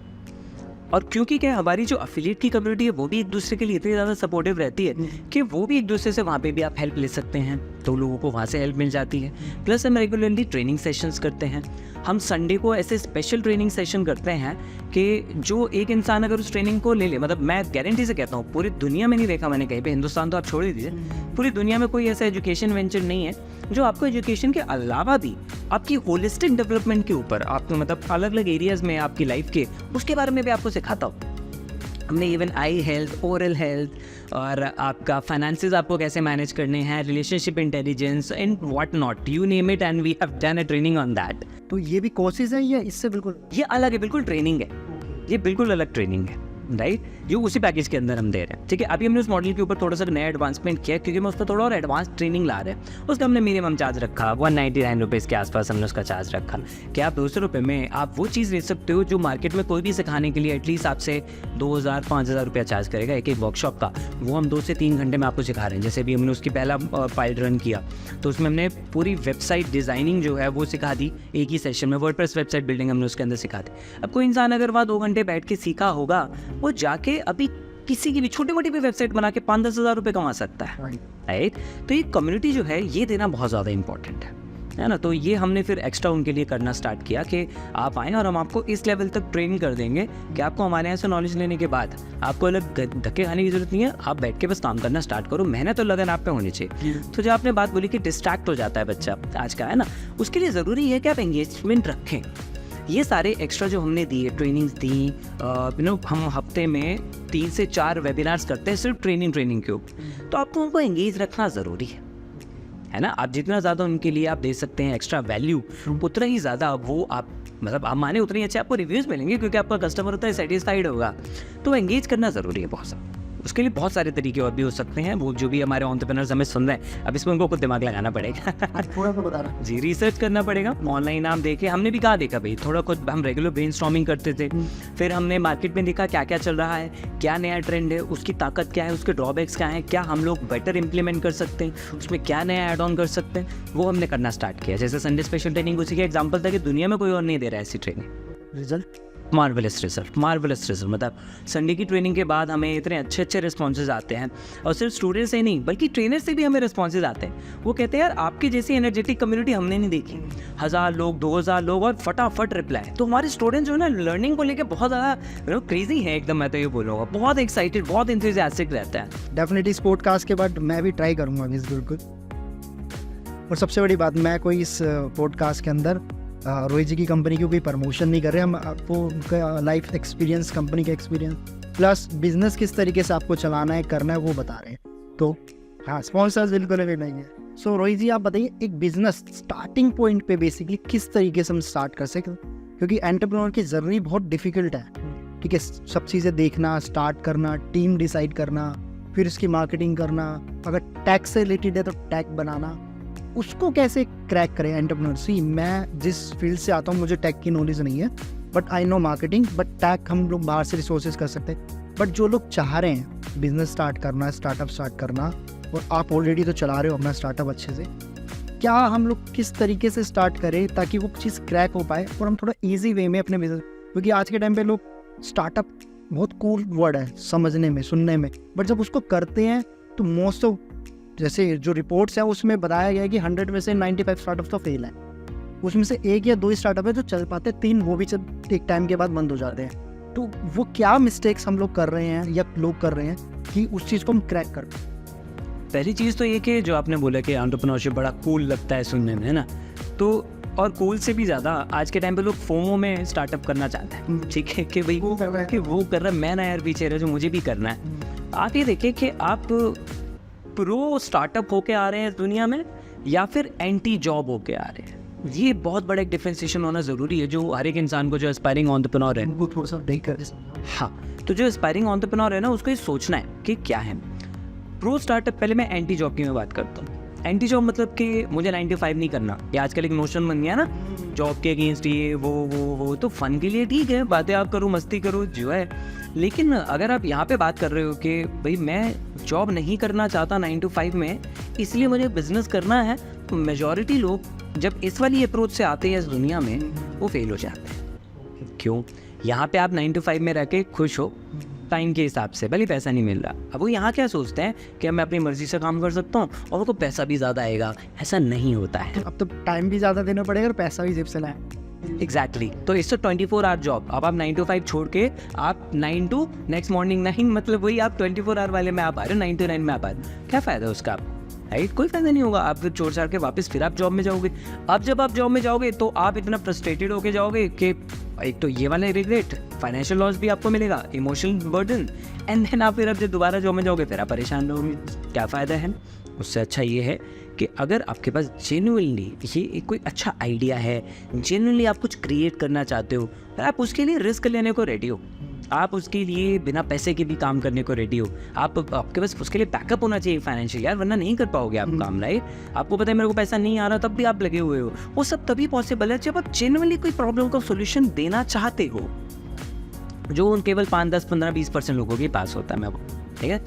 और क्योंकि क्या हमारी जो अफिलिएट की कम्युनिटी है वो भी एक दूसरे के लिए इतनी ज़्यादा सपोर्टिव रहती है कि वो भी एक दूसरे से वहाँ पे भी आप हेल्प ले सकते हैं, तो लोगों को वहाँ से हेल्प मिल जाती है। प्लस हम रेगुलरली ट्रेनिंग सेशंस करते हैं। हम संडे को ऐसे स्पेशल ट्रेनिंग सेशन करते हैं कि जो एक इंसान अगर उस ट्रेनिंग को ले ले, मतलब मैं गारंटी से कहता हूँ पूरी दुनिया में नहीं देखा मैंने कहीं पे, हिंदुस्तान तो आप छोड़ ही दीजिए, पूरी दुनिया में कोई ऐसा एजुकेशन वेंचर नहीं है जो आपको एजुकेशन के अलावा भी आपकी होलिस्टिक डेवलपमेंट के ऊपर, आपको मतलब अलग अलग एरियाज़ में आपकी लाइफ के उसके बारे में भी आपको सिखाता हो। हमने even eye health, oral health और आपका फाइनेंसेस आपको कैसे मैनेज करने हैं, relationship intelligence and what not, you name it, and we have done a training on that. तो ये भी कोर्सेज है या इससे बिल्कुल ये अलग है, बिल्कुल ट्रेनिंग है, ये बिल्कुल अलग ट्रेनिंग है, राइट, जो उसी पैकेज के अंदर हम दे रहे हैं। ठीक है, अभी हमने उस मॉडल के ऊपर थोड़ा सा नया एडवांसमेंट किया क्योंकि मैं उस पर थोड़ा और एडवांस ट्रेनिंग ला रहे हैं। उसका हमने मिनिमम चार्ज रखा 199 रुपीज़ के आसपास हमने उसका चार्ज रखा कि आप 200 रुपये में आप वो चीज़ ले सकते हो जो मार्केट में कोई भी सिखाने के लिए एटलीस्ट आपसे 2000-5000 रुपया चार्ज करेगा एक वर्कशॉप का, वो हम 2 से 3 घंटे में आपको सिखा रहे हैं। जैसे भी हमने उसकी पहला पाइल रन किया तो उसमें हमने पूरी वेबसाइट डिज़ाइनिंग जो है वो सिखा दी एक ही सेशन में, वर्डप्रेस वेबसाइट बिल्डिंग हमने उसके अंदर सिखा दी। अब कोई इंसान अगर वहाँ 2 घंटे बैठ के सीखा होगा, वो जाके अभी किसी की भी छोटी मोटी भी वेबसाइट बना के 5-10 हज़ार रुपये कमा सकता है, राइट। तो ये कम्युनिटी जो है ये देना बहुत ज़्यादा इंपॉर्टेंट है ना। तो ये हमने फिर एक्स्ट्रा उनके लिए करना स्टार्ट किया कि आप आएँ और हम आपको इस लेवल तक ट्रेन कर देंगे कि आपको हमारे यहाँ से नॉलेज लेने के बाद आपको अलग धक्के खाने की जरूरत नहीं है, आप बैठ के बस काम करना स्टार्ट करो, मेहनत और लगन आप पे होनी चाहिए। तो जो आपने बात बोली कि डिस्ट्रैक्ट हो जाता है बच्चा आज का, है ना, उसके लिए ज़रूरी है कि आप एंगेजमेंट रखें। ये सारे एक्स्ट्रा जो हमने दिए, ट्रेनिंग्स दी, हम हफ्ते में 3 से 4 वेबिनार्स करते हैं सिर्फ ट्रेनिंग के ऊपर, तो आपको उनको एंगेज रखना ज़रूरी है ना। आप जितना ज़्यादा उनके लिए आप दे सकते हैं एक्स्ट्रा वैल्यू, उतना ही ज़्यादा वो आप मतलब आप माने उतने अच्छे आपको रिव्यूज़ मिलेंगे क्योंकि आपका कस्टमर उतना सेटिस्फाइड होगा। तो एंगेज करना ज़रूरी है बहुत सा। उसके लिए बहुत सारे तरीके और भी हो सकते हैं, वो जो भी हमारे एंटरप्रेन्योर्स हमें सुन रहे हैं, अब इसमें उनको खुद दिमाग लगाना पड़ेगा थोड़ा तो बता रहा जी, रिसर्च करना पड़ेगा, ऑनलाइन आप देखें, हमने भी कहाँ देखा भाई, थोड़ा खुद हम रेगुलर ब्रेनस्टॉर्मिंग करते थे, फिर हमने मार्केट में देखा क्या क्या चल रहा है, क्या नया ट्रेंड है, उसकी ताकत क्या है, उसके ड्रॉबैक्स क्या हैं, क्या हम लोग बेटर इंप्लीमेंट कर सकते हैं, उसमें क्या नया ऐड ऑन कर सकते हैं, वो हमने करना स्टार्ट किया। जैसे संडे स्पेशल ट्रेनिंग उसी का एग्जाम्पल था कि दुनिया में कोई और नहीं दे रहा है ऐसी ट्रेनिंग। रिजल्ट मार्वलस रिजल्ट मतलब संडे की ट्रेनिंग के बाद हमें इतने अच्छे रिस्पॉन्सेज आते हैं, और सिर्फ स्टूडेंट से नहीं बल्कि ट्रेनर से भी हमें रिस्पॉन्सेज आते हैं। वो कहते हैं यार आपकी जैसी एनर्जेटिक कम्युनिटी हमने नहीं देखी, 1000 लोग 2000 लोग और फटाफट रिप्लाई। तो हमारे स्टूडेंट जो है ना लर्निंग को लेकर बहुत ज़्यादा क्रेजी है एकदम, मैं तो ये बोलूँगा बहुत एक्साइटेड, बहुत इंथुसियास्टिक रहता है। डेफिनेटली इस पॉडकास्ट के बाद मैं भी ट्राई करूँगा मिस बिल्कुल। और सबसे बड़ी बात, मैं कोई इस पॉडकास्ट के अंदर रोहित जी की कंपनी की कोई प्रमोशन नहीं कर रहे, हम आपको उनका लाइफ एक्सपीरियंस, कंपनी का एक्सपीरियंस प्लस बिजनेस किस तरीके से आपको चलाना है, करना है, वो बता रहे हैं। तो हाँ, स्पॉन्सर्स बिल्कुल भी नहीं है। सो रोहित जी आप बताइए एक बिजनेस स्टार्टिंग पॉइंट पे बेसिकली किस तरीके से हम स्टार्ट कर सकते, क्योंकि एंटरप्रेन्योर की जर्नी बहुत डिफिकल्ट है। ठीक है, सब चीज़ें देखना, स्टार्ट करना, टीम डिसाइड करना, फिर उसकी मार्केटिंग करना, अगर टैक्स से रिलेटेड है तो टैग बनाना, उसको कैसे क्रैक करें एंटरप्रेन्योर। सी मैं जिस फील्ड से आता हूँ मुझे टैग की नॉलेज नहीं है, but I know marketing, but tag हम लोग बाहर से रिसोर्सेज कर सकते हैं। बट जो लोग चाह रहे हैं बिजनेस स्टार्ट करना, स्टार्टअप स्टार्ट करना, और आप ऑलरेडी तो चला रहे हो अपना स्टार्टअप अच्छे से, क्या हम लोग किस तरीके से स्टार्ट करें ताकि वो चीज़ क्रैक हो पाए और हम थोड़ा ईजी वे में अपने बिजनेस, क्योंकि आज के टाइम पे लोग स्टार्टअप बहुत कूल वर्ड है समझने में, सुनने में, बट जब उसको करते हैं तो मोस्ट ऑफ जैसे जो रिपोर्ट्स हैं उसमें बताया गया है कि 100 में से 95 स्टार्टअप्स तो फेल हैं, उसमें से 1 या 2 स्टार्टअप है जो चल पाते, 3 वो भी एक टाइम के बाद बंद हो जाते हैं। तो वो क्या मिस्टेक्स हम लोग कर रहे हैं या लोग कर रहे हैं कि उस चीज़ को हम क्रैक कर पाए। पहली चीज़ तो ये कि जो आपने बोला कि एंटरप्रेन्योरशिप बड़ा कूल लगता है सुनने में, है ना, तो और कूल से भी ज़्यादा आज के टाइम पे लोग फोमो में स्टार्टअप करना चाहते हैं। ठीक है कि भाई वो कर रहा है, मैं ना यार पीछे रहा जो मुझे भी करना है। आप ये देखिए कि आप प्रो स्टार्टअप होके आ रहे हैं इस दुनिया में या फिर एंटी जॉब होके आ रहे हैं, ये बहुत बड़ा एक डिफरेंशिएशन होना ज़रूरी है जो हर एक इंसान को, जो एस्पायरिंग एंटरप्रेन्योर है, वो थोड़ा सा देख कर। हाँ, तो जो एस्पायरिंग एंटरप्रेन्योर है ना उसको ये सोचना है कि क्या है प्रो स्टार्टअप। पहले मैं एंटी जॉब की मैं बात करता हूँ। एंटी जॉब मतलब कि मुझे 9 to 5 नहीं करना, ये आजकल एक नोशन बन गया ना जॉब के अगेंस्ट, ये वो तो फन के लिए ठीक है, बातें आप करो, मस्ती करो जो है, लेकिन अगर आप यहाँ पे बात कर रहे हो कि भाई मैं जॉब नहीं करना चाहता 9 to 5 में, इसलिए मुझे बिजनेस करना है, तो मेजॉरिटी लोग जब इस वाली अप्रोच से आते हैं इस दुनिया में वो फेल हो जाते हैं। क्यों? यहाँ पे आप 9 to 5 में रह के खुश हो टाइम के हिसाब से, भले पैसा नहीं मिल रहा। अब वो यहाँ क्या सोचते हैं कि मैं अपनी मर्जी से काम कर सकता हूँ और उनको पैसा भी ज़्यादा आएगा। ऐसा नहीं होता है। अब तो टाइम भी ज़्यादा देना पड़ेगा और पैसा भी जेब से लाए। एग्जैक्टली तो इससे 24 आवर जॉब, अब आप 9 to 5 छोड़ के आप 9 to नेक्स्ट मॉर्निंग 9, मतलब वही आप 24 आवर वाले में आप आ रहे हो, 9 to 9 में आप आ रहे हो। क्या फ़ायदा उसका आप, राइट? कोई फ़ायदा नहीं होगा। आप फिर छोड़ छाड़ के वापस फिर आप जॉब में जाओगे। अब जब आप जॉब में जाओगे तो आप इतना फ्रस्ट्रेटेड होके जाओगे कि एक तो ये वाला रिग्रेट, फाइनेंशियल लॉस भी आपको मिलेगा, इमोशनल बर्डन, एंड देन आप फिर अब जब दोबारा जॉब में जाओगे फिर आप परेशान रहोगे। क्या फ़ायदा है? उससे अच्छा ये है कि अगर आपके पास जेन्युइनली ये एक कोई अच्छा आइडिया है, जेन्युइनली आप कुछ क्रिएट करना चाहते हो, तो आप उसके लिए रिस्क लेने को रेडी हो। आप उसके लिए बिना पैसे के भी काम करने को रेडी हो। आपके पास उसके लिए बैकअप होना चाहिए फाइनेंशियल, यार, वरना नहीं कर पाओगे आप काम, राइट? आपको पता है मेरे को पैसा नहीं आ रहा, तब भी आप लगे हुए हो। वो सब तभी पॉसिबल है जब आप जेन्युइनली कोई प्रॉब्लम का सोल्यूशन देना चाहते हो, जो उन केवल 5, 10, 15, 20% लोगों के पास होता है। मैं वो, ठीक है,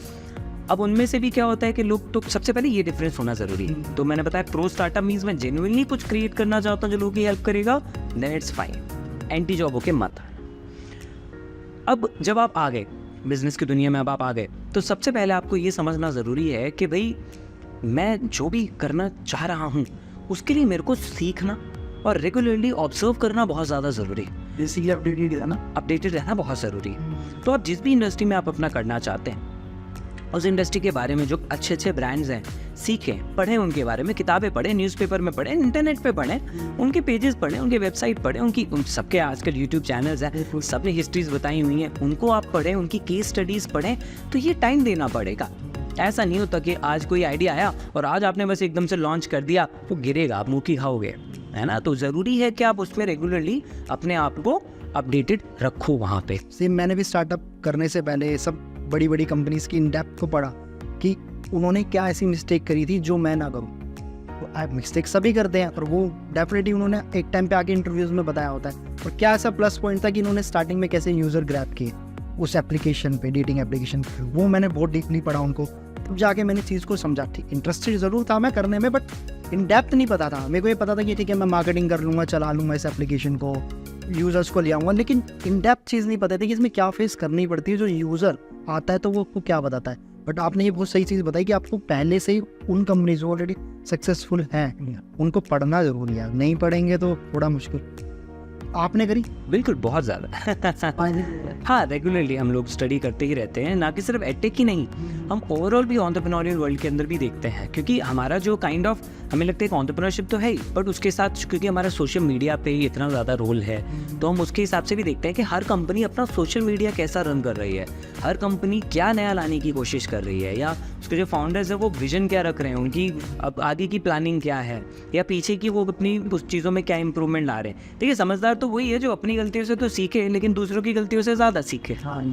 अब उनमें से भी क्या होता है कि लोग, तो सबसे पहले ये डिफरेंस होना ज़रूरी है। तो मैंने बताया प्रो स्टार्टअप मीन्स मैं जेन्युइनली कुछ क्रिएट करना चाहता हूँ जो लोगों की हेल्प करेगा, then it's fine. Anti job होके मत। अब जब आप आ गए बिजनेस की दुनिया में, अब आप आ गए, तो सबसे पहले आपको ये समझना ज़रूरी है कि भाई मैं जो भी करना चाह रहा हूँ उसके लिए मेरे को सीखना और रेगुलरली ऑब्जर्व करना बहुत ज़्यादा ज़रूरी है। बेसिकली अपडेटेड रहना बहुत ज़रूरी है। तो आप जिस भी इंडस्ट्री में आप अपना करना चाहते हैं, उस इंडस्ट्री के बारे में जो अच्छे अच्छे ब्रांड्स हैं, सीखें, पढ़ें उनके बारे में, किताबें पढ़ें, न्यूज़पेपर में पढ़ें, इंटरनेट पे पढ़ें, उनके पेजेस पढ़ें, उनके वेबसाइट पढ़ें, उन सबके आजकल यूट्यूब चैनल्स हैं, सब ने हिस्ट्रीज बताई हुई हैं, उनको आप पढ़ें, उनकी केस स्टडीज़ पढ़ें। तो ये टाइम देना पड़ेगा। ऐसा नहीं होता कि आज कोई आइडिया आया और आज आपने बस एकदम से लॉन्च कर दिया तो गिरेगा, आप मुँह की खाओगे, है ना? तो ज़रूरी है कि आप उसमें रेगुलरली अपने आप को अपडेटेड रखो वहाँ पे। सेम मैंने भी स्टार्टअप करने से पहले सब बड़ी बड़ी कंपनीज की इन डेप्थ को पढ़ा कि उन्होंने क्या ऐसी मिस्टेक करी थी जो मैं ना करूँ। मिस्टेक सभी करते हैं और वो डेफिनेटली उन्होंने एक टाइम पे आके इंटरव्यूज़ में बताया होता है। और क्या ऐसा प्लस पॉइंट था कि इन्होंने स्टार्टिंग में कैसे यूज़र ग्रैब किए उस एप्लीकेशन पे, डेटिंग एप्लीकेशन पे, वो मैंने बहुत डीपली पढ़ा उनको। तब जाके मैंने चीज़ को समझा। ठीक, इंटरेस्टेड ज़रूर था मैं करने में, बट इन डेप्थ नहीं पता था। मेरे को ये पता था कि ठीक है मैं मार्केटिंग कर लूँगा, चला लूँगा इस एप्लीकेशन को, यूज़र्स को ले आऊँगा, लेकिन इन डेप्थ चीज़ नहीं पता थी कि इसमें क्या फेस करनी पड़ती है। जो यूज़र आता है तो वो आपको क्या बताता है। बट आपने ये बहुत सही चीज़ बताई कि आपको पहले से ही उन कंपनीज जो ऑलरेडी सक्सेसफुल हैं उनको पढ़ना ज़रूरी है। नहीं पढ़ेंगे तो थोड़ा मुश्किल। आपने करी? बिल्कुल, बहुत ज़्यादा। हाँ, रेगुलरली हम लोग स्टडी करते ही रहते हैं, ना कि सिर्फ एडटेक ही नहीं, हम ओवरऑल भी एंटरप्रेन्योरियल वर्ल्ड के अंदर भी देखते हैं। क्योंकि हमारा जो काइंड ऑफ, हमें लगता है कि एंटरप्रेन्योरशिप तो है ही, बट उसके साथ क्योंकि हमारा सोशल मीडिया पे इतना ज़्यादा रोल है, तो हम उसके हिसाब से भी देखते हैं कि हर कंपनी अपना सोशल मीडिया कैसा रन कर रही है, हर कंपनी क्या नया लाने की कोशिश कर रही है, या उसके जो फाउंडर्स है वो विजन क्या रख रहे हैं, उनकी अब आगे की प्लानिंग क्या है, या पीछे की वो अपनी उस चीज़ों में क्या इंप्रूवमेंट ला रहे हैं। देखिए, समझदार तो वही है जो अपनी गलतियों से तो सीखे लेकिन दूसरों की गलतियों से ज़्यादा सीखे। हाँ।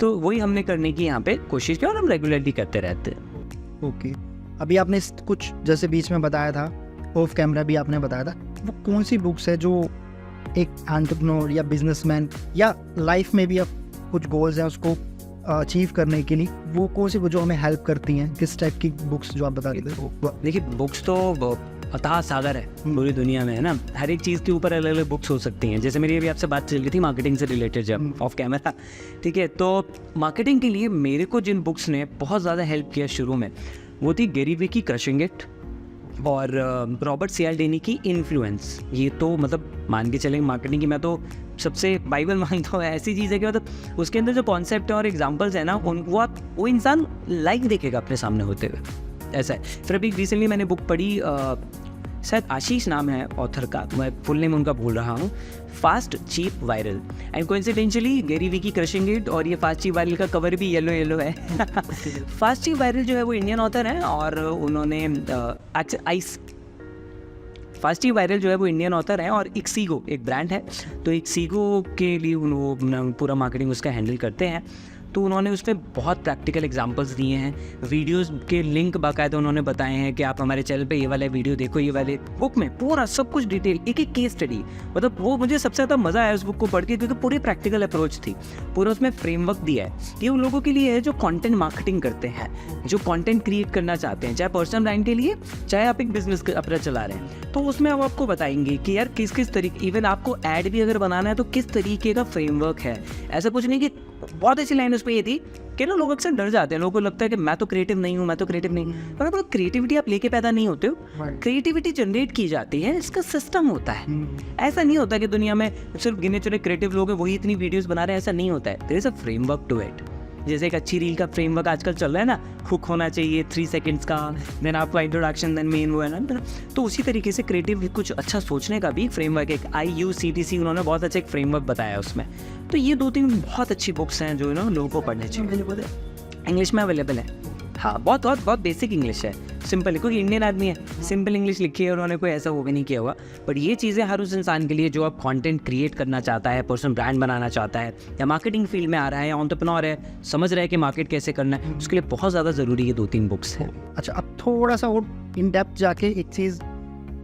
तो वही हमने करने की यहाँ पे कोशिश की और हम रेगुलरली करते रहते हैं। ओके, अभी आपने कुछ जैसे बीच में बताया था, ऑफ कैमरा भी आपने बताया था, वो कौन सी बुक्स है जो एक एंटरप्रेन्योर या बिजनेसमैन या लाइफ में भी आप कुछ गोल्स हैं उसको अचीव करने के लिए, वो कौन सी जो हमें हेल्प करती हैं? किस टाइप की बुक्स जो आप बता रहे थे? देखिए, बुक्स तो अथाह सागर है पूरी दुनिया में, है ना? हर एक चीज़ के ऊपर अलग अलग बुक्स हो सकती हैं। जैसे मेरी अभी आपसे बात चल रही थी मार्केटिंग से रिलेटेड, जब ऑफ कैमरा, ठीक है, तो मार्केटिंग के लिए मेरे को जिन बुक्स ने बहुत ज़्यादा हेल्प किया शुरू में, वो थी गैरी वी की क्रशिंग इट और रॉबर्ट सियाल्डिनी की इन्फ्लुएंस। ये तो मतलब मान के चलेंगे मार्केटिंग की मैं तो सबसे बाइबल मानता हूँ। ऐसी चीज़ है कि मतलब उसके अंदर जो कॉन्सेप्ट है और एग्जांपल्स है ना, वो इंसान लाइक देखेगा अपने सामने होते हुए, ऐसा है। फिर अभी रिसेंटली मैंने बुक पढ़ी, शायद आशीष नाम है ऑथर का, मैं फुल नेम उनका भूल रहा हूँ, fast cheap viral. And coincidentally Gary Vee की क्रशिंग इट और ये फास्ट चीप वायरल का कवर भी येलो येलो है। फास्ट चीप वायरल जो है वो इंडियन ऑथर है और उन्होंने फास्ट चीप वायरल जो है वो इंडियन ऑथर है और इक्सीगो एक ब्रांड है, तो इक्सीगो के लिए वो पूरा मार्केटिंग उसका हैंडल करते हैं। तो उन्होंने उसमें बहुत प्रैक्टिकल एग्जांपल्स दिए हैं, वीडियोस के लिंक बाकायदा उन्होंने बताए हैं कि आप हमारे चैनल पे ये वाले वीडियो देखो, ये वाले बुक में पूरा सब कुछ डिटेल, एक एक केस स्टडी, मतलब वो मुझे सबसे ज़्यादा मज़ा आया उस बुक को पढ़ के, क्योंकि पूरी प्रैक्टिकल अप्रोच थी, पूरा उसमें फ्रेमवर्क दिया है। ये उन लोगों के लिए है जो कंटेंट मार्केटिंग करते हैं, जो कंटेंट क्रिएट करना चाहते हैं, चाहे पर्सनल ब्रांड के लिए, चाहे आप एक बिजनेस अपना चला रहे हैं। तो उसमें अब आपको बताएंगे कि यार किस किस तरीके, इवन आपको ऐड भी अगर बनाना है तो किस तरीके का फ्रेमवर्क है। ऐसा कुछ नहीं कि बहुत अच्छी लाइन उस पर ये थी कि ना लोग अक्सर डर जाते हैं, लोगों को लगता है कि मैं तो क्रिएटिव नहीं हूँ, मैं तो क्रिएटिव नहीं हूँ। पर क्रिएटिविटी आप लेके पैदा नहीं होते हो, क्रिएटिविटी जनरेट की जाती है, इसका सिस्टम होता है। ऐसा नहीं होता कि दुनिया में सिर्फ गिने चुने क्रिएटिव लोग हैं वही इतनी वीडियोस बना रहे हैं, ऐसा नहीं होता है। There is a framework to it. जैसे एक अच्छी रील का फ्रेमवर्क आजकल चल रहा है ना, हुक होना चाहिए 3 सेकंड्स का, देन आपका इंट्रोडक्शन, देन मेन, वो है ना। तो उसी तरीके से क्रिएटिव कुछ अच्छा सोचने का भी फ्रेमवर्क, एक IUCTC उन्होंने बहुत अच्छा एक फ्रेमवर्क बताया उसमें। तो ये 2-3 बहुत अच्छी बुक्स हैं जो ना लोगों को पढ़ने चाहिए। इंग्लिश में अवेलेबल है, हाँ, बहुत बहुत बहुत बेसिक इंग्लिश है, सिंपल है, क्योंकि इंडियन आदमी है, सिंपल इंग्लिश लिखी है, उन्होंने कोई ऐसा वो भी नहीं किया हुआ। बट ये चीज़ें हर उस इंसान के लिए जो आप कंटेंट क्रिएट करना चाहता है, पर्सनल ब्रांड बनाना चाहता है, या मार्केटिंग फील्ड में आ रहा है, या एंटरप्रेन्योर है, समझ रहा है कि मार्केट कैसे करना है, उसके लिए बहुत ज़्यादा ज़रूरी ये 2-3 बुक्स हैं। अच्छा, अब थोड़ा सा और इन डेप्थ जाके एक चीज़,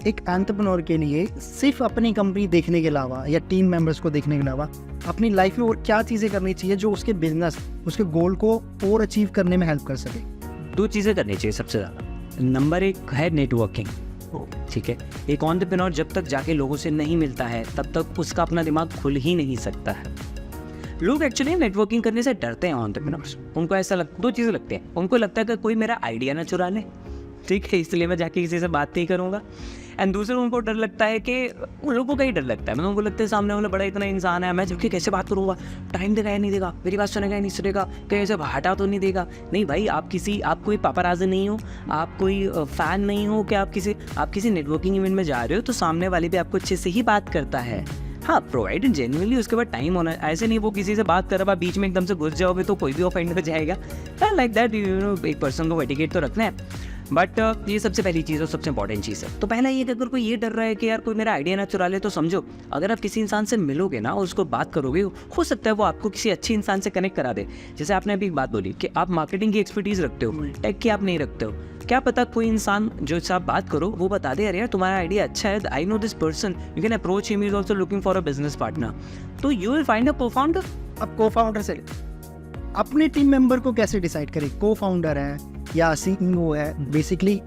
एक एंटरप्रेन्योर के लिए सिर्फ अपनी कंपनी देखने के अलावा या टीम मेंबर्स को देखने के अलावा अपनी लाइफ में और क्या चीज़ें करनी चाहिए जो उसके बिजनेस, उसके गोल को और अचीव करने में हेल्प कर सके? 2 चीज़ें करनी चाहिए सबसे ज़्यादा। नंबर 1 है नेटवर्किंग, ठीक है। एक एंटरप्रेन्योर जब तक जाके लोगों से नहीं मिलता है तब तक उसका अपना दिमाग खुल ही नहीं सकता है। लोग एक्चुअली नेटवर्किंग करने से डरते हैं एंटरप्रेन्योर्स। उनको ऐसा 2 चीज़ें लगती हैं। उनको लगता है कि कोई मेरा आइडिया ना चुरा ले, ठीक है, इसलिए मैं जाके किसी से बात नहीं करूँगा। एंड दूसरा, उनको डर लगता है कि उन लोगों का ही डर लगता है, मतलब उनको लगता है सामने वाला बड़ा इतना इंसान है, मैं जबकि कैसे बात करूँगा, टाइम देगा या नहीं देगा, मेरी बात सुनेगा या नहीं सुनेगा, कहीं ऐसे हटा तो नहीं देगा। नहीं भाई, आप कोई पापाराज़ी नहीं हो, आप कोई फ़ैन नहीं हो कि आप किसी नेटवर्किंग इवेंट में जा रहे हो तो सामने वाले भी आपको अच्छे से ही बात करता है। हाँ, प्रोवाइडेड जेन्युइनली उसके बाद टाइम होना, ऐसे नहीं वो किसी से बात कर रहा, बीच में एकदम से घुस जाओगे तो कोई भी ऑफेंड हो जाएगा। लाइक दैट, यू नो, एक पर्सन को एटिकेट तो रखना है। बट ये सबसे पहली चीज़ और सबसे इंपॉर्टेंट चीज़ है। तो पहला ये कि अगर कोई ये डर रहा है कि यार कोई मेरा आइडिया ना चुरा ले, तो समझो अगर आप किसी इंसान से मिलोगे ना और उसको बात करोगे, हो सकता है वो आपको किसी अच्छे इंसान से कनेक्ट करा दे। जैसे आपने अभी एक बात बोली कि आप मार्केटिंग की एक्सपर्टीज़ रखते हो, टेक की आप नहीं रखते हो, क्या पता कोई इंसान जो से आप बात करो वो बता दे, अरे यार तुम्हारा आइडिया अच्छा है, I know this person, you can approach him, is also looking for a business partner. तो you will find a co-founder. अब को-फाउंडर से अपने टीम मेंबर को कैसे डिसाइड करें? को-फाउंडर है या CEO है, बेसिकली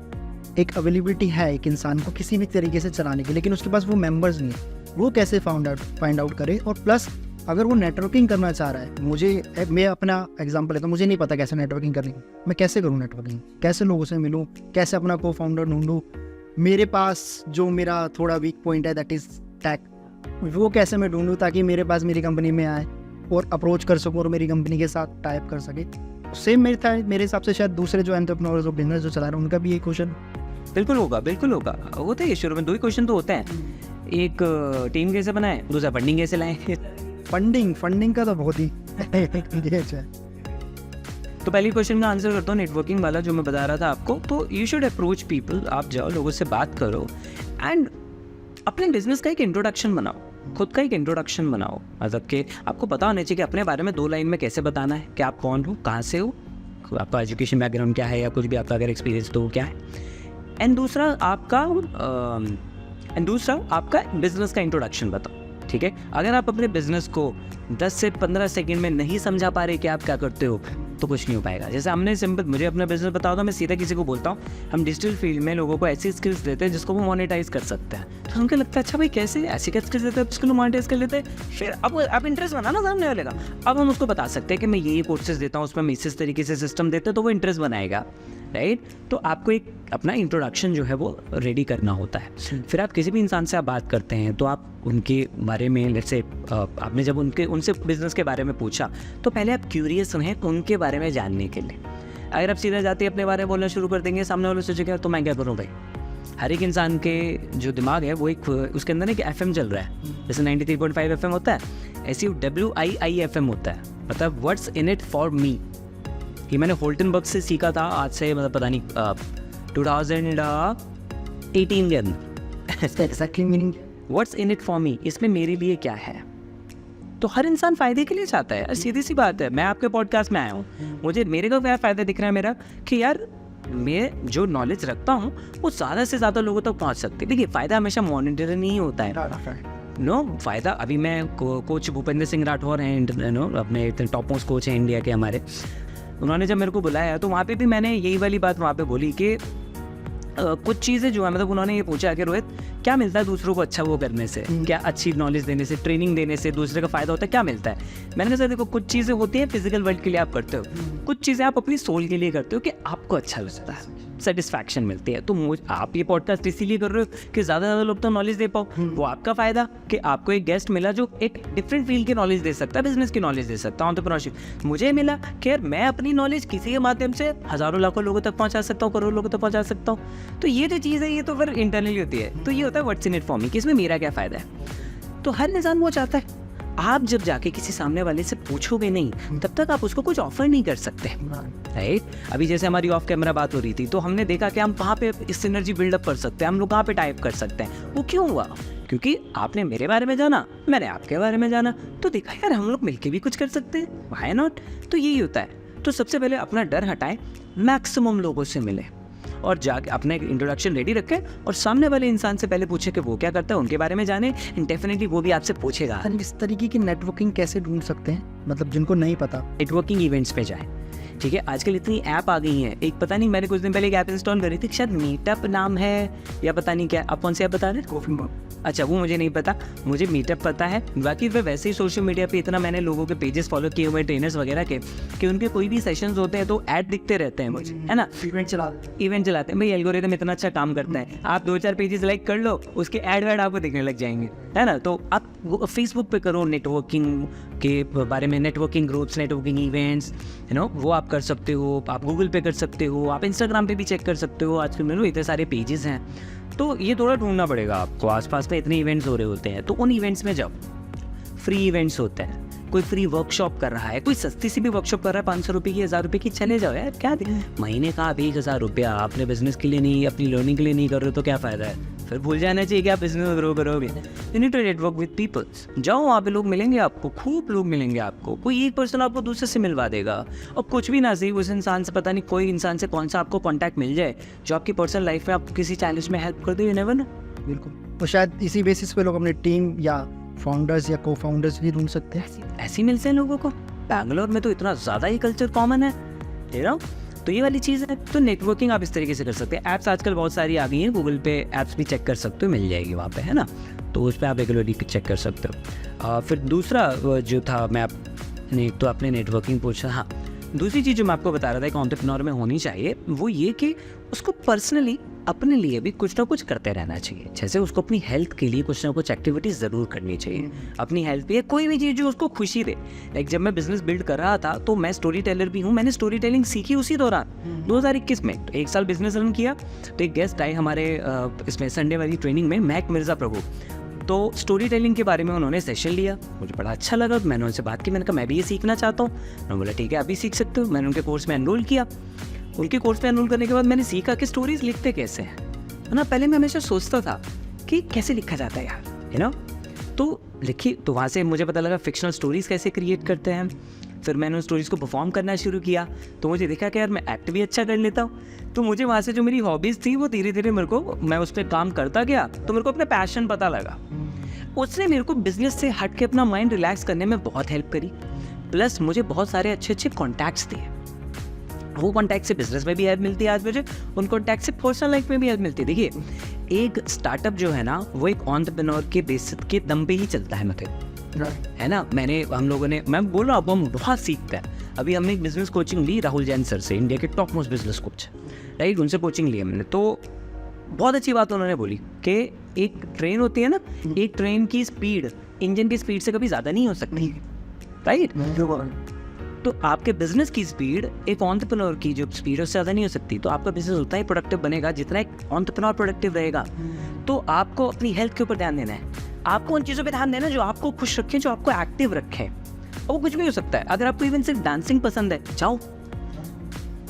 एक अवेलेबिलिटी है एक इंसान को किसी भी तरीके से चलाने की, लेकिन उसके पास वो मेंबर्स नहीं है, वो कैसे फाइंड आउट करे? और प्लस अगर वो नेटवर्किंग करना चाह रहा है, मैं अपना एग्जांपल लेता हूँ, मुझे नहीं पता कैसे नेटवर्किंग करनी, मैं कैसे करूँ नेटवर्किंग, कैसे लोगों से मिलूँ, कैसे अपना को-फाउंडर ढूंढूँ? मेरे पास जो मेरा थोड़ा वीक पॉइंट है दैट इज़ टेक, वो कैसे मैं ढूंढूँ ताकि मेरे पास मेरी कंपनी में आए और अप्रोच कर सकूँ और मेरी कंपनी के साथ टाइप कर सके? सेम मेरे हिसाब से शायद दूसरे जो एंटरप्रेन्योर्स जो बिजनेस जो चला रहे हैं उनका भी ये क्वेश्चन बिल्कुल होगा। होता है शुरू में 2 ही क्वेश्चन तो होते हैं, एक टीम कैसे बनाए, दूसरा फंडिंग कैसे लाएं। फंडिंग का तो बहुत ही अच्छा है। तो पहले क्वेश्चन का आंसर करता हूँ, नेटवर्किंग वाला जो मैं बता रहा था आपको। तो यू शुड अप्रोच पीपल, आप जाओ लोगों से बात करो एंड अपने बिजनेस का एक इंट्रोडक्शन बनाओ, खुद का एक इंट्रोडक्शन बनाओ, मतलब कि आपको पता होना चाहिए कि अपने बारे में 2 लाइन में कैसे बताना है कि आप कौन हो, कहाँ से हो, आपका एजुकेशन बैकग्राउंड क्या है, या कुछ भी आपका अगर एक्सपीरियंस तो क्या है। एंड दूसरा आपका बिजनेस का इंट्रोडक्शन बताओ, ठीक है। अगर आप अपने बिजनेस को 10 से 15 सेकंड में नहीं समझा पा रहे कि आप क्या करते हो तो कुछ नहीं हो पाएगा। जैसे हमने सिंपल, मुझे अपना बिजनेस बताओ तो मैं सीधा किसी को बोलता हूँ, हम डिजिटल फील्ड में लोगों को ऐसी स्किल्स देते हैं जिसको वो मोनेटाइज कर सकते हैं। तो उनको लगता है अच्छा भाई कैसे ऐसी क्या स्किल्स देते हैं, उसको मोनेटाइज कर लेते हैं। फिर अब आप इंटरेस्ट बनाना सामने वाले का, अब हम उसको बता सकते हैं कि मैं ये कोर्सेज देता हूँ, उसमें हम इस तरीके से सिस्टम देते हैं, तो वो इंटरेस्ट बनाएगा, राइट। तो आपको एक अपना इंट्रोडक्शन जो है वो रेडी करना होता है। फिर आप किसी भी इंसान से आप बात करते हैं तो आप उनके बारे में, लेट्स से आपने जब उनसे बिजनेस के बारे में पूछा तो पहले आप क्यूरियस हैं उनके बारे में जानने के लिए। अगर आप सीधा जाते अपने बारे में बोलना शुरू कर देंगे, सामने वाले सोचेगा तो मैं क्या करूँ भाई। हर एक इंसान के जो दिमाग है वो एक, उसके अंदर एक FM चल रहा है, जैसे 93.5 FM होता है, ऐसी WIIFM होता है, मतलब what's in it for me. ये मैंने होल्टनबर्ग से सीखा था, आज से मतलब पता नहीं 2018 के अंदर। Exactly meaning what's in it for me, इसमें मेरे लिए क्या है, तो हर इंसान फ़ायदे के लिए चाहता है, सीधी सी बात है। मैं आपके पॉडकास्ट में आया हूँ, मुझे मेरे को क्या फ़ायदा दिख रहा है मेरा कि यार मैं जो नॉलेज रखता हूँ वो ज़्यादा से ज़्यादा लोगों तक पहुँच सकती है। देखिए फ़ायदा हमेशा मॉनिटरी नहीं होता है, नो फ़ायदा। अभी मैं कोच भूपेंद्र सिंह राठौर हैं, नो अपने टॉप मोस्ट कोच हैं इंडिया के हमारे, उन्होंने जब मेरे को बुलाया तो वहाँ पे भी मैंने यही वाली बात वहाँ पे बोली कि कुछ चीज़ें जो है मतलब उन्होंने ये पूछा कि रोहित क्या मिलता है दूसरों को अच्छा वो करने से, क्या अच्छी नॉलेज देने से, ट्रेनिंग देने से दूसरे का फ़ायदा होता है, क्या मिलता है। मैंने कहा सर देखो कुछ चीज़ें होती हैं फिजिकल वर्ल्ड के लिए आप करते हो, कुछ चीज़ें आप अपनी सोल के लिए करते हो कि आपको अच्छा लगता है, सेटिस्फैक्शन मिलती है। तो आप ये पॉडकास्ट इसीलिए कर रहे हो कि ज़्यादा से ज़्यादा लोग तो नॉलेज दे पाओ, वो आपका फ़ायदा कि आपको एक गेस्ट मिला जो एक डिफरेंट फील्ड की नॉलेज दे सकता है, बिजनेस की नॉलेज दे सकता है, एंटरप्रेन्योरशिप। मुझे मिला कि यार मैं अपनी नॉलेज किसी के माध्यम से हज़ारों लाखों लोगों तक पहुँचा सकता हूँ, करोड़ों लोगों तक पहुँचा सकता हूँ। तो ये जो चीज़ है ये तो फिर इंटरनली होती है। तो ये होता है what's in it for me, कि इसमें मेरा क्या फ़ायदा है। तो हर इंसान वो चाहता है। आप जब जाके किसी सामने वाले से पूछोगे नहीं तब तक आप उसको कुछ ऑफर नहीं कर सकते, राइट। अभी जैसे हमारी ऑफ कैमरा बात हो रही थी तो हमने देखा कि हम कहाँ पे इस सिनर्जी बिल्डअप कर सकते हैं, हम लोग कहाँ पे टाइप कर सकते हैं। वो क्यों हुआ? क्योंकि आपने मेरे बारे में जाना, मैंने आपके बारे में जाना, तो देखा यार हम लोग मिलके भी कुछ कर सकते हैं, व्हाई नॉट। तो यही होता है। तो सबसे पहले अपना डर हटाएं, मैक्सिमम लोगों से मिले और जाके अपने इंट्रोडक्शन रेडी रखें और सामने वाले इंसान से पहले पूछे कि वो क्या करता है, उनके बारे में जाने। डेफिनेटली वो भी आपसे पूछेगा। इस तरीके की नेटवर्किंग कैसे ढूंढ सकते हैं, मतलब जिनको नहीं पता? नेटवर्किंग इवेंट्स पे जाएं, ठीक है। आजकल इतनी ऐप आ गई हैं। एक पता नहीं मैंने कुछ दिन पहले एक ऐप इंस्टॉल करी थी, शायद मीटअप नाम है या पता नहीं क्या। आप कौन सी ऐप बता रहे हैं? अच्छा वो मुझे नहीं पता, मुझे मीटअप पता है। बाकी फिर वैसे ही सोशल मीडिया पे इतना मैंने लोगों के पेजेस फॉलो किए हुए ट्रेनर्स वगैरह के कि उनके कोई भी सेशंस होते हैं तो ऐड दिखते रहते हैं मुझे, है ना। इवेंट चलाते हैं भाई, एल्गोरिथम इतना अच्छा काम करता है। आप 2-4 पेजेस लाइक कर लो, उसके ऐड वैड आपको दिखने लग जाएंगे, है ना। तो आप फेसबुक पे करो नेटवर्किंग के बारे में, networking groups, networking events, you know वो आप कर सकते हो। आप गूगल पे कर सकते हो, आप इंस्टाग्राम पे भी चेक कर सकते हो। आजकल मेरे इतने सारे पेजेस हैं। तो ये थोड़ा ढूंढना पड़ेगा आपको, आसपास में इतने इवेंट्स हो रहे होते हैं। तो उन इवेंट्स में जाओ, फ्री इवेंट्स होते हैं, कोई फ्री वर्कशॉप कर रहा है, कोई सस्ती सी भी वर्कशॉप कर रहा है 500 रुपये की, 1000 रुपये की, चले जाओ यार। क्या महीने का आप 1000 रुपया अपने बिजनेस के लिए नहीं, अपनी लर्निंग के लिए नहीं कर रहे हो तो क्या फ़ायदा है। फिर भूल जाना चाहिए कि आप बिजनेस ग्रो करोगे। You need to network with peoples. जाओ वहाँ पे लोग मिलेंगे आपको, खूब लोग मिलेंगे आपको। कोई एक पर्सन आपको दूसरे से मिलवा देगा और कुछ भी ना सही उस इंसान से, पता नहीं कोई इंसान से कौन सा आपको कॉन्टैक्ट मिल जाए जो आपकी पर्सनल लाइफ में आपको किसी चैलेंज में हेल्प कर दे। You never know. बिल्कुल। तो शायद इसी बेसिस पे लोग अपनी टीम या फाउंडर्स या को फाउंडर्स भी ढूंढ सकते हैं। ऐसे ही मिलते हैं लोगों को। बैंगलोर में तो इतना ज़्यादा ही कल्चर कॉमन है, यू नो। तो ये वाली चीज़ है। तो नेटवर्किंग आप इस तरीके से कर सकते हैं। ऐप्स आजकल बहुत सारी आ गई हैं, गूगल पे ऐप्स भी चेक कर सकते हो, मिल जाएगी वहाँ पे, है ना। तो उस पर आप रेगुलरली चेक कर सकते हो। फिर दूसरा जो था, मैं आपने तो अपने नेटवर्किंग पूछा। हाँ, दूसरी चीज़ जो मैं आपको बता रहा था एक एंटरप्रेन्योर में होनी चाहिए, वो ये कि उसको पर्सनली अपने लिए भी कुछ ना कुछ करते रहना चाहिए। जैसे उसको अपनी हेल्थ के लिए कुछ ना कुछ एक्टिविटीज़ ज़रूर करनी चाहिए। अपनी हेल्थ पे कोई भी चीज़ जो उसको खुशी दे। लाइक जब मैं बिज़नेस बिल्ड कर रहा था तो मैं स्टोरी टेलर भी हूँ, मैंने स्टोरी टेलिंग सीखी उसी दौरान 2021 में। तो 1 साल बिजनेस रन किया तो एक गेस्ट आए हमारे इसमें संडे वाली ट्रेनिंग में, महक मिर्ज़ा प्रभु। तो स्टोरी टेलिंग के बारे में उन्होंने सेशन लिया, मुझे बड़ा अच्छा लगा। मैंने उनसे बात की, मैंने कहा मैं भी ये सीखना चाहता हूँ। उन्होंने बोला ठीक है आप भी सीख सकते हो। मैंने उनके कोर्स में एनरोल किया। उनके कोर्स में एनरोल करने के बाद मैंने सीखा कि स्टोरीज लिखते कैसे हैं, है ना। पहले मैं हमेशा सोचता था कि कैसे लिखा जाता है यार, यू नो। तो लिखी, तो वहाँ से मुझे पता लगा फिक्शनल स्टोरीज़ कैसे क्रिएट करते हैं। फिर मैंने उन स्टोरीज़ को परफॉर्म करना शुरू किया तो मुझे देखा कि यार मैं एक्ट भी अच्छा कर लेता हूँ। तो मुझे वहाँ से जो मेरी हॉबीज़ थी वो धीरे धीरे मेरे को, मैं उस पर काम करता गया तो मेरे को अपना पैशन पता लगा। उसने मेरे को बिजनेस से हट के अपना माइंड रिलैक्स करने में बहुत हेल्प करी। प्लस मुझे बहुत सारे अच्छे अच्छे कॉन्टैक्ट्स दिए। वो कॉन्टैक्ट से बिजनेस में भी हेल्प मिलती है आज मुझे, उन कॉन्टैक्ट से पर्सनल लाइफ में भी हेल्प मिलती है। देखिए एक स्टार्टअप जो है ना वो एक एंटरप्रेन्योर के बेसिस के दम पे ही चलता है, मतलब है ना। हम लोगों ने, मैं बोल रहा हूँ हम बहुत सीखते हैं। अभी हमने एक बिजनेस कोचिंग ली राहुल जैन सर से, इंडिया के top most business coach, right. उनसे कोचिंग ली हमने। तो बहुत अच्छी बात उन्होंने बोली कि एक ट्रेन होती है ना, एक ट्रेन की स्पीड इंजन की स्पीड से कभी ज़्यादा नहीं हो सकती, राइट। तो आपके बिजनेस की स्पीड एक एंटरप्रेन्योर की जो स्पीड है उससे ज़्यादा नहीं हो सकती। तो आपका बिजनेस उतना ही प्रोडक्टिव बनेगा जितना एक एंटरप्रेन्योर प्रोडक्टिव रहेगा। तो आपको अपनी हेल्थ के ऊपर ध्यान देना है, आपको उन चीज़ों पे ध्यान देना है जो आपको खुश रखें, जो आपको एक्टिव रखें। और वो कुछ भी हो सकता है। अगर आपको इवन सिर्फ डांसिंग पसंद है, जाओ,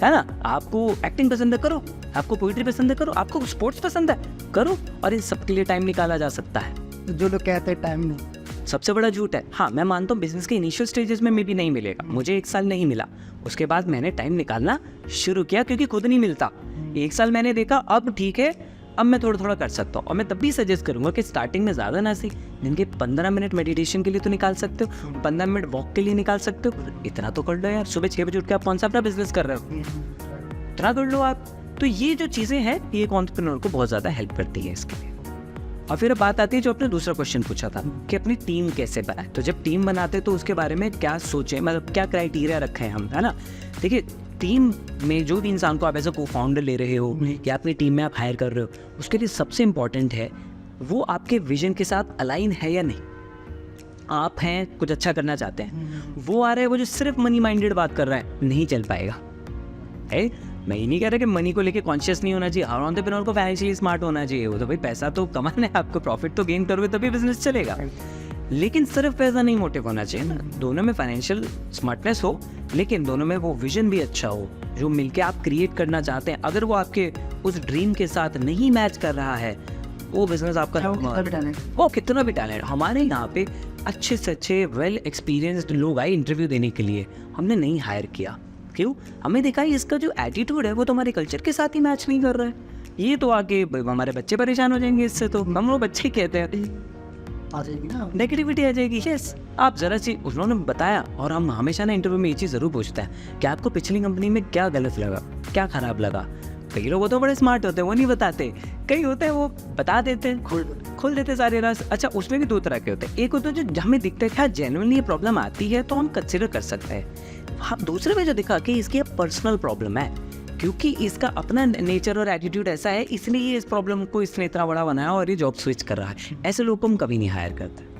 है ना। आपको एक्टिंग पसंद है, करो। आपको पोइट्री पसंद है, करो। आपको स्पोर्ट्स पसंद है, करो। और इन सब के लिए टाइम निकाला जा सकता है। जो लोग कहते हैं टाइम नहीं, सबसे बड़ा झूठ है। हाँ, मैं मानता हूँ बिजनेस के इनिशियल स्टेजेस में भी नहीं मिलेगा, मुझे 1 साल नहीं मिला, उसके बाद मैंने टाइम निकालना शुरू किया क्योंकि खुद नहीं मिलता। 1 साल मैंने देखा, अब ठीक है, अब मैं थोड़ा थोड़ा कर सकता हूँ। और मैं तब भी सजेस्ट करूँगा कि स्टार्टिंग में ज़्यादा ना सी, दिन के 15 मिनट मेडिटेशन के लिए तो निकाल सकते हो, 15 मिनट वॉक के लिए निकाल सकते हो, इतना तो कर लो यार। सुबह 6 बजे उठ के आप कौन सा अपना बिजनेस कर रहे हो, इतना कर लो आप। तो ये जो चीज़ें हैं, ये एक एंटरप्रेन्योर को बहुत ज़्यादा हेल्प करती है इसके लिए। और फिर बात आती है जो आपने दूसरा क्वेश्चन पूछा था कि अपनी टीम कैसे बनाए। तो जब टीम बनाते तो उसके बारे में क्या सोचें, मतलब क्या क्राइटेरिया रखें हम, है ना। देखिए, टीम में जो भी इंसान को आप एज अ को फाउंडर ले रहे हो या अपनी टीम में आप हायर कर रहे हो, उसके लिए सबसे इम्पॉर्टेंट है वो आपके विजन के साथ अलाइन है या नहीं। आप हैं, कुछ अच्छा करना चाहते हैं, वो आ रहा है वो जो सिर्फ मनी माइंडेड बात कर रहा है, नहीं चल पाएगा। मैं ये नहीं कह रहा कि मनी को लेके कॉन्शियस नहीं होना चाहिए, हर एंटरप्रेन्योर को फाइनेंशियली स्मार्ट होना चाहिए। वो तो भाई पैसा तो कमाना है, आपको प्रॉफिट तो गेन करोगे तभी बिजनेस चलेगा, लेकिन सिर्फ पैसा नहीं मोटिव होना चाहिए ना। दोनों में फाइनेंशियल स्मार्टनेस हो, लेकिन दोनों में वो विजन भी अच्छा हो जो मिलके आप क्रिएट करना चाहते हैं। अगर वो आपके उस ड्रीम के साथ नहीं मैच कर रहा है, वो बिजनेस आपका वो कितना भी टैलेंट। हमारे यहाँ पे अच्छे से अच्छे वेल एक्सपीरियंस्ड लोग आए इंटरव्यू देने के लिए, हमने नहीं हायर किया। क्यों? हमें देखा इसका जो एटीट्यूड है वो तो हमारे कल्चर के साथ ही मैच नहीं कर रहा है। ये तो आगे हमारे बच्चे परेशान हो जाएंगे इससे, तो हम लोग बच्चे कहते हैं आ जाएगी ना, नेगेटिविटी आ जाएगी। यस, आप ज़रा सी, उन्होंने बताया। और हम हमेशा ना इंटरव्यू में ये चीज़ ज़रूर पूछते हैं कि आपको पिछली कंपनी में क्या गलत लगा, क्या ख़राब लगा। कई लोग तो बड़े स्मार्ट होते हैं, वो नहीं बताते। कई होते हैं वो बता देते हैं, खोल देते सारे राज। अच्छा, उसमें भी 2 तरह के होते हैं। एक होता है जो हमें दिखता है कि हाँ जेन्युइनली ये प्रॉब्लम आती है तो हम कंसिडर कर सकते हैं। हाँ, दूसरे में जो दिखा कि इसकी पर्सनल प्रॉब्लम है, क्योंकि इसका अपना नेचर और एटीट्यूड ऐसा है, इसलिए ये इस प्रॉब्लम को इसने इतना बड़ा बनाया और ये जॉब स्विच कर रहा है। ऐसे लोग को हम कभी नहीं हायर करते।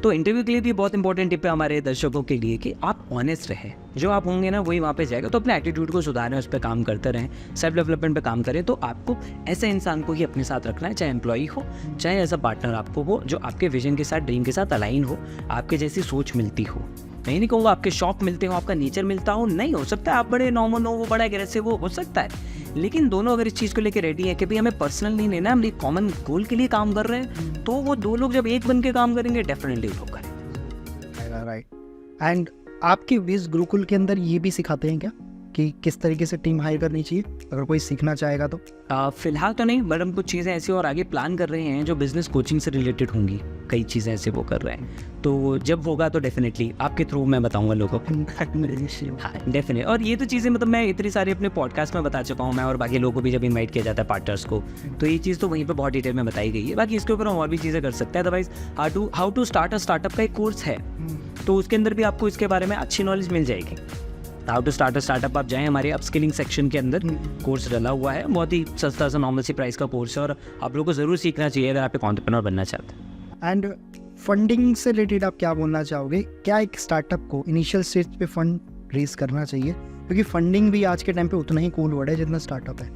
तो इंटरव्यू के लिए भी बहुत इंपॉर्टेंट टिप है हमारे दर्शकों के लिए कि आप ऑनेस्ट रहें। जो आप होंगे ना वही वहाँ पे जाएगा। तो अपने एटीट्यूड को सुधारें, उस पर काम करते रहें, सेल्फ डेवलपमेंट पे काम करें। तो आपको ऐसे इंसान को ही अपने साथ रखना है, चाहे एम्प्लॉई हो चाहे ऐसा पार्टनर आपको हो जो आपके विजन के साथ, ड्रीम के साथ अलाइन हो, आपके जैसी सोच मिलती हो। मैं नहीं कहूँगा आपके शौक मिलते हो, आपका नेचर मिलता हो, नहीं हो सकता आप बड़े नॉर्मल हो, वो बड़ा एग्रेसिव हो सकता है, लेकिन दोनों अगर इस चीज़ को लेकर रेडी है कि भाई हमें पर्सनल नहीं लेना, हम एक कॉमन गोल के लिए काम कर रहे हैं, तो वो 2 लोग जब एक बन के काम करेंगे डेफिनेटली वो करें। राइट। एंड आपके विज गुरुकुल के अंदर ये भी सिखाते हैं क्या कि किस तरीके से टीम हायर करनी चाहिए, अगर कोई सीखना चाहेगा तो? फिलहाल तो नहीं, बट हम कुछ चीज़ें ऐसी और आगे प्लान कर रहे हैं जो बिजनेस कोचिंग से रिलेटेड होंगी। कई चीज़ें ऐसे वो कर रहे हैं, तो जब होगा तो डेफिनेटली आपके थ्रू मैं बताऊंगा लोगों को। हाँ, डेफिनेट। और ये तो चीज़ें मतलब मैं इतनी सारी अपने पॉडकास्ट में बता चुका हूँ मैं, और बाकी लोगों को भी जब इन्वाइट किया जाता है पार्टनर्स को, तो ये चीज़ तो वहीं पर बहुत डिटेल में बताई गई है। बाकी इसके ऊपर हम और भी चीज़ें कर सकते हैं। Otherwise how to start a startup का एक कोर्स है, तो उसके अंदर भी आपको इसके बारे में अच्छी नॉलेज मिल जाएगी। How to start a startup आप जाएं, हमारे अपस्किलिंग सेक्शन के अंदर कोर्स डला हुआ है, बहुत ही सस्ता सा नॉर्मल सी प्राइस का कोर्स है, और आप लोगों को ज़रूर सीखना चाहिए अगर आप एक एंटरप्रेन्योर बनना चाहते हैं। एंड फंडिंग से रिलेटेड आप क्या बोलना चाहोगे? क्या एक स्टार्टअप को इनिशियल स्टेज पे फंड रेज करना चाहिए? क्योंकि फंडिंग भी आज के टाइम पे उतना ही कूल वर्ड है जितना स्टार्टअप है,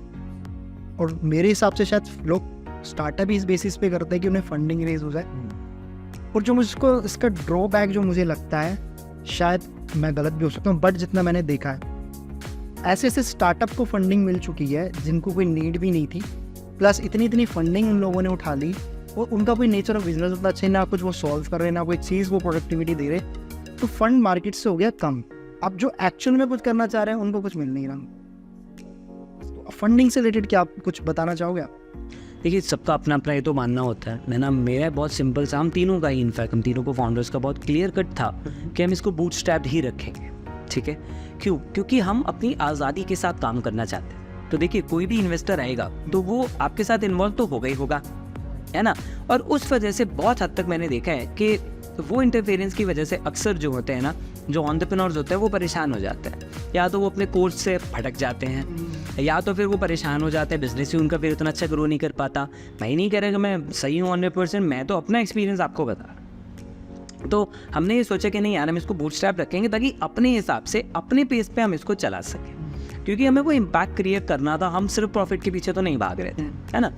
और मेरे हिसाब से शायद लोग स्टार्टअप इस बेसिस पे करते हैं कि उन्हें फंडिंग रेज हो जाए। और जो मुझको इसका ड्रॉबैक जो मुझे लगता है, शायद मैं गलत भी हो सकता हूँ, बट जितना मैंने देखा है, ऐसे ऐसे स्टार्टअप को फंडिंग मिल चुकी है जिनको कोई नीड भी नहीं थी, प्लस इतनी फंडिंग उन लोगों ने उठा ली, और उनका कोई नेचर ऑफ बिजनेस उतना अच्छा, ना कुछ वो सॉल्व कर रहे, ना कोई चीज़ वो प्रोडक्टिविटी दे रहे, तो फंड मार्केट से हो गया कम। अब जो एक्चुअल में कुछ करना चाह रहे हैं उनको कुछ मिल नहीं रहा। तो फंडिंग से रिलेटेड क्या आप कुछ बताना चाहोगे आप? देखिए, सबका अपना अपना ये तो मानना होता है। मैं ना, मेरा बहुत सिंपल सा, हम तीनों का ही, इनफैक्ट हम तीनों को फाउंडर्स का बहुत क्लियर कट था कि हम इसको बूटस्ट्रैप्ड ही रखेंगे। ठीक है, क्यों? क्योंकि हम अपनी आज़ादी के साथ काम करना चाहते हैं। तो देखिए, कोई भी इन्वेस्टर आएगा तो वो आपके साथ इन्वॉल्व तो होगा ही होगा, है ना। और उस वजह से बहुत हद तक मैंने देखा है कि वो इंटरफेरेंस की वजह से अक्सर जो होते हैं ना, जो एंटरप्रेन्योर्स होते हैं वो परेशान हो जाते हैं। या तो वो अपने कोर्स से भटक जाते हैं, या तो फिर वो परेशान हो जाते हैं, बिजनेस ही उनका फिर उतना अच्छा ग्रो नहीं कर पाता। मैं ही नहीं कह रहा कि मैं सही हूँ 100%, मैं तो अपना एक्सपीरियंस आपको बता रहा हूँ। तो हमने ये सोचा कि नहीं यार, हम इसको बूटस्ट्रैप रखेंगे ताकि अपने हिसाब से, अपने पेस पे हम इसको चला सकें, क्योंकि हमें वो इम्पैक्ट क्रिएट करना था। हम सिर्फ प्रॉफिट के पीछे तो नहीं भाग रहे थे, है ना।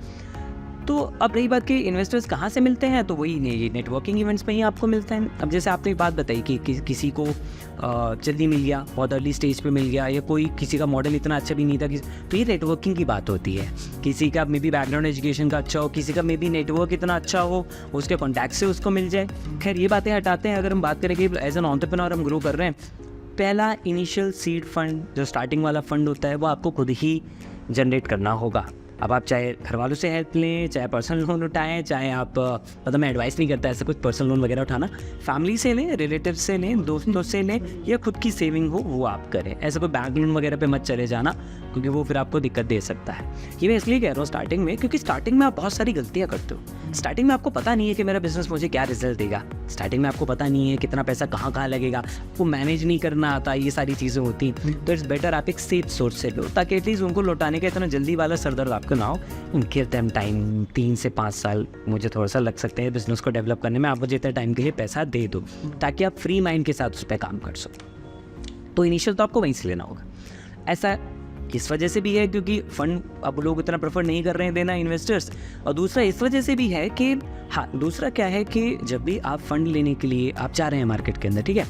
तो अब रही बात कि इन्वेस्टर्स कहाँ से मिलते हैं, तो वही नेटवर्किंग इवेंट्स में ही आपको मिलते हैं। अब जैसे आपने एक बात बताई कि किसी को जल्दी मिल गया, बहुत अर्ली स्टेज पे मिल गया, या कोई किसी का मॉडल इतना अच्छा भी नहीं था, तो ये नेटवर्किंग की बात होती है। किसी का मे बी बैकग्राउंड एजुकेशन का अच्छा हो, किसी का मे बी नेटवर्क इतना अच्छा हो, उसके कॉन्टैक्ट से उसको मिल जाए। खैर ये बातें हटाते हैं, अगर हम बात करें कि एज एन एंटरप्रेन्योर हम ग्रो कर रहे हैं, पहला इनिशियल सीड फंड जो स्टार्टिंग वाला फंड होता है वो आपको खुद ही जनरेट करना होगा। अब आप चाहे घर वालों से हेल्प लें, चाहे पर्सनल लोन उठाएं, चाहे आप मतलब मैं एडवाइस नहीं करता ऐसे कुछ पर्सनल लोन वगैरह उठाना, फैमिली से लें, रिलेटिव से लें, दोस्तों से लें, या खुद की सेविंग हो वो आप करें। ऐसा कोई बैंक लोन वगैरह पे मत चले जाना, क्योंकि वो फिर आपको दिक्कत दे सकता है। ये मैं इसलिए कह रहा हूँ स्टार्टिंग में, क्योंकि स्टार्टिंग में आप बहुत सारी गलतियाँ करते हो। स्टार्टिट में आपको पता नहीं है कि मेरा बिजनेस मुझे क्या रिजल्ट देगा, स्टार्टिंग में आपको पता नहीं है कितना पैसा कहाँ कहाँ लगेगा, आपको मैनेज नहीं करना आता, ये सारी चीज़ें होती हैं। तो इट्स बेटर आप एक सेफ सोर्स से लो, ताकि एटलीस्ट उनको लौटाने का इतना जल्दी वाला सरदर्द आपको ना हो। उनके टाइम 3 से 5 साल मुझे थोड़ा सा लग सकते हैं बिजनेस को डेवलप करने में, आप मुझे इतने टाइम के लिए पैसा दे दो ताकि आप फ्री माइंड के साथ उस पर काम कर सको। तो इनिशियल तो आपको वहीं से लेना होगा। ऐसा इस वजह से भी है क्योंकि फंड अब लोग इतना प्रेफर नहीं कर रहे हैं देना इन्वेस्टर्स, और दूसरा इस वजह से भी है कि हाँ, दूसरा क्या है कि जब भी आप फंड लेने के लिए आप जा रहे हैं मार्केट के अंदर, ठीक है,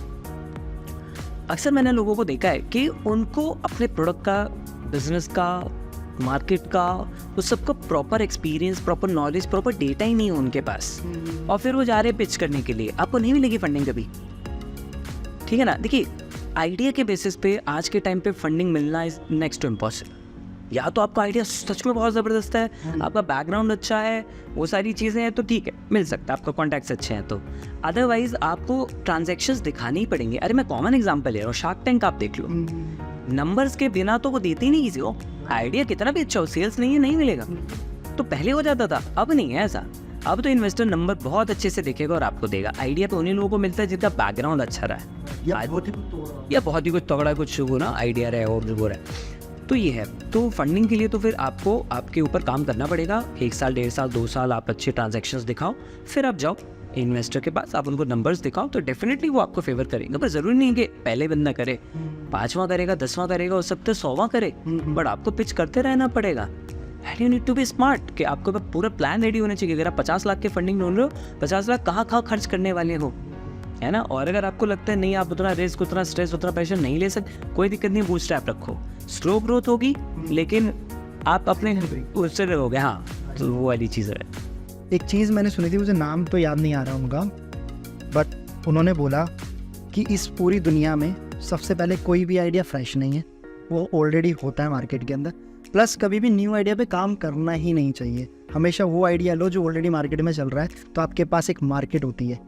अक्सर मैंने लोगों को देखा है कि उनको अपने प्रोडक्ट का, बिजनेस का, मार्केट का, उस सबका proper experience, proper knowledge, proper data ही नहीं है उनके पास, और फिर वो जा रहे हैं पिच करने के लिए। आपको नहीं मिलेगी फंडिंग कभी, ठीक है ना। देखिए, आइडिया के बेसिस पे आज के टाइम पे फंडिंग मिलना इज नेक्स्ट टू इम्पॉसिबल। या तो आपका आइडिया सच में बहुत ज़बरदस्त है, आपका बैकग्राउंड अच्छा है, वो सारी चीज़ें हैं, तो ठीक है मिल सकता है, आपका कॉन्टैक्ट्स अच्छे हैं तो। अदरवाइज आपको ट्रांजेक्शंस दिखाने ही पड़ेंगे। अरे मैं कॉमन एग्जांपल ले रहा हूँ, शार्क टैंक आप देख लो, नंबर्स के बिना तो वो देते ही नहीं किसी को। आइडिया कितना भी अच्छा हो, सेल्स नहीं है, नहीं मिलेगा। तो पहले हो जाता था, अब नहीं है ऐसा। अब तो इन्वेस्टर नंबर बहुत अच्छे से देखेगा और आपको देगा। आइडिया तो उन्हीं लोगों को मिलता है जिनका बैकग्राउंड अच्छा रहा है, या बहुत ही कुछ तगड़ा कुछ वो ना आइडिया रहे और वो रहे। तो ये है, तो फंडिंग के लिए तो फिर आपको आपके ऊपर काम करना पड़ेगा। 1 साल, 1.5 साल, 2 साल आप अच्छे ट्रांजैक्शंस दिखाओ, फिर आप जाओ इन्वेस्टर के पास, आप उनको नंबर्स दिखाओ, तो डेफिनेटली वो आपको फेवर करेंगे। पर ज़रूरी नहीं है कि पहले बंदा करे, 5वां करेगा, 10वां करेगा, हो सकता है 100वां करे, बट आपको पिच करते रहना पड़ेगा। And you need to be smart कि आपको पूरा प्लान रेडी होना चाहिए। अगर आप 50 लाख के फंडिंग ढूंढ रहे हो, 50 लाख कहाँ कहाँ खर्च करने वाले हो, है ना। और अगर आपको लगता है नहीं आप उतना रिस्क, उतना स्ट्रेस, उतना प्रेशर नहीं ले सकते, कोई दिक्कत नहीं, बूटस्ट्रैप रखो। स्लो ग्रोथ होगी लेकिन आप अपने उससे रहोगे। हाँ, तो वो वाली चीज़ है। एक चीज़ मैंने सुनी थी, मुझे नाम तो याद नहीं आ रहा उनका, बट उन्होंने बोला कि इस पूरी दुनिया में सबसे पहले कोई भी आइडिया फ्रेश नहीं है, वो ऑलरेडी होता है मार्केट के अंदर। प्लस कभी भी न्यू आइडिया पे काम करना ही नहीं चाहिए, हमेशा वो आइडिया लो जो ऑलरेडी मार्केट में चल रहा है। तो आपके पास एक मार्केट होती है,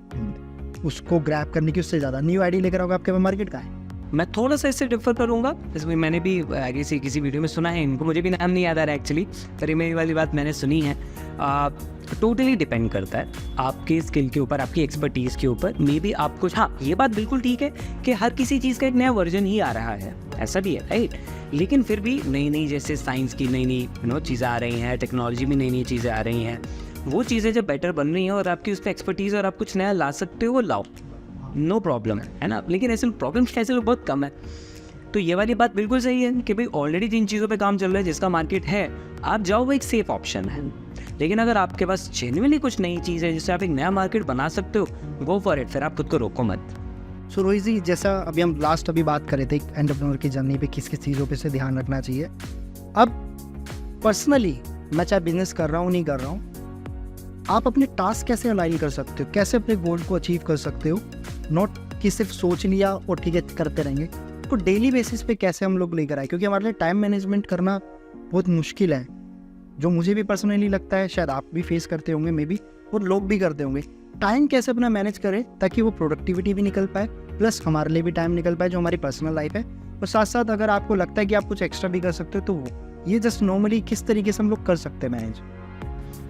उसको ग्रैब करने की, उससे ज़्यादा न्यू आइडिया लेकर आओगे, आपके पास मार्केट का है। मैं थोड़ा सा इससे डिफर करूँगा, इसमें मैंने भी आगे से किसी वीडियो में सुना है, इनको मुझे भी नाम नहीं याद आ रहा है एक्चुअली, पर ये मेरी वाली बात मैंने सुनी है। टोटली डिपेंड करता है आपके स्किल के ऊपर, आपकी एक्सपर्टीज़ के ऊपर। मे बी आप कुछ, हाँ ये बात बिल्कुल ठीक है कि हर किसी चीज़ का एक नया वर्जन ही आ रहा है, ऐसा भी है, राइट। लेकिन फिर भी नई नई, जैसे साइंस की नई नई चीज़ें आ रही हैं, टेक्नोलॉजी में नई नई चीज़ें आ रही हैं, वो चीज़ें जब बेटर बन रही हैं और आपकी उस पर एक्सपर्टीज़ और आप कुछ नया ला सकते हो, वो लाओ, नो प्रॉब्लम, है ना। लेकिन ऐसे प्रॉब्लम ऐसे लोग बहुत कम है। तो ये वाली बात बिल्कुल सही है कि भाई ऑलरेडी जिन चीज़ों पे काम चल रहा है, जिसका मार्केट है, आप जाओ, वो एक सेफ ऑप्शन है। लेकिन अगर आपके पास जेन्युइनली कुछ नई चीज़ है जिससे आप एक नया मार्केट बना सकते हो, गो फॉर इट, फिर आप खुद को रोको मत। सो रोहित जी, जैसा हम अभी बात कर रहे थे एंटरप्रेन्योर की जर्नी पे किस किस चीज़ों पे से ध्यान रखना चाहिए। अब पर्सनली मैं चाहे बिजनेस कर रहा हूँ नहीं कर रहा हूँ, आप अपने टास्क कैसे अलाइन कर सकते हो, कैसे अपने गोल को अचीव कर सकते हो। नॉट कि सिर्फ सोच लिया और ठीक है करते रहेंगे, तो डेली बेसिस पे कैसे हम लोग लेकर आए, क्योंकि हमारे लिए टाइम मैनेजमेंट करना बहुत मुश्किल है, जो मुझे भी पर्सनली लगता है, शायद आप भी फेस करते होंगे मे बी, और लोग भी करते होंगे। टाइम कैसे अपना मैनेज करें ताकि वो प्रोडक्टिविटी भी निकल पाए, प्लस हमारे लिए भी टाइम निकल पाए जो हमारी पर्सनल लाइफ है, और साथ साथ अगर आपको लगता है कि आप कुछ एक्स्ट्रा भी कर सकते हो, तो वो ये जस्ट नॉर्मली किस तरीके से हम लोग कर सकते हैं मैनेज।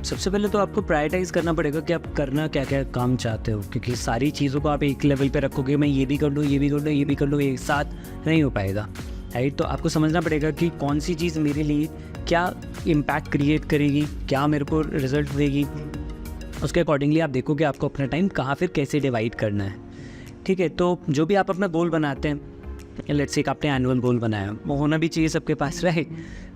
सबसे पहले तो आपको प्रायोरिटाइज करना पड़ेगा कि आप करना क्या क्या काम चाहते हो, क्योंकि सारी चीज़ों को आप एक लेवल पे रखोगे, मैं ये भी कर लूँ, ये भी कर लूँ, ये भी कर लूँ, एक साथ नहीं हो पाएगा, राइट। तो आपको समझना पड़ेगा कि कौन सी चीज़ मेरे लिए क्या इम्पैक्ट क्रिएट करेगी, क्या मेरे को रिजल्ट देगी, उसके अकॉर्डिंगली आप देखो कि आपको अपना टाइम कहाँ फिर कैसे डिवाइड करना है, ठीक है। तो जो भी आप अपना गोल बनाते हैं, लेट्स से एक आपने एनुअल गोल बनाया, वो होना भी चाहिए सबके पास, राइट।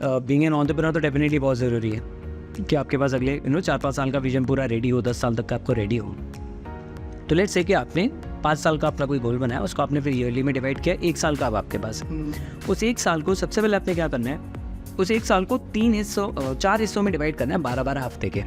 बीइंग एन एंटरप्रेन्योर तो डेफिनेटली बहुत ज़रूरी है। कि आपके पास अगले 4-5 साल का विजन पूरा रेडी हो, 10 साल तक का आपको रेडी हो। तो लेट्स से कि आपने 5 साल का अपना कोई गोल बनाया, उसको आपने फिर ईयरली में डिवाइड किया, 1 साल का अब आपके पास है। उस 1 साल को सबसे पहले आपने क्या करना है, उस 1 साल को 4 हिस्सों में डिवाइड करना है, 12-12 हफ्ते के।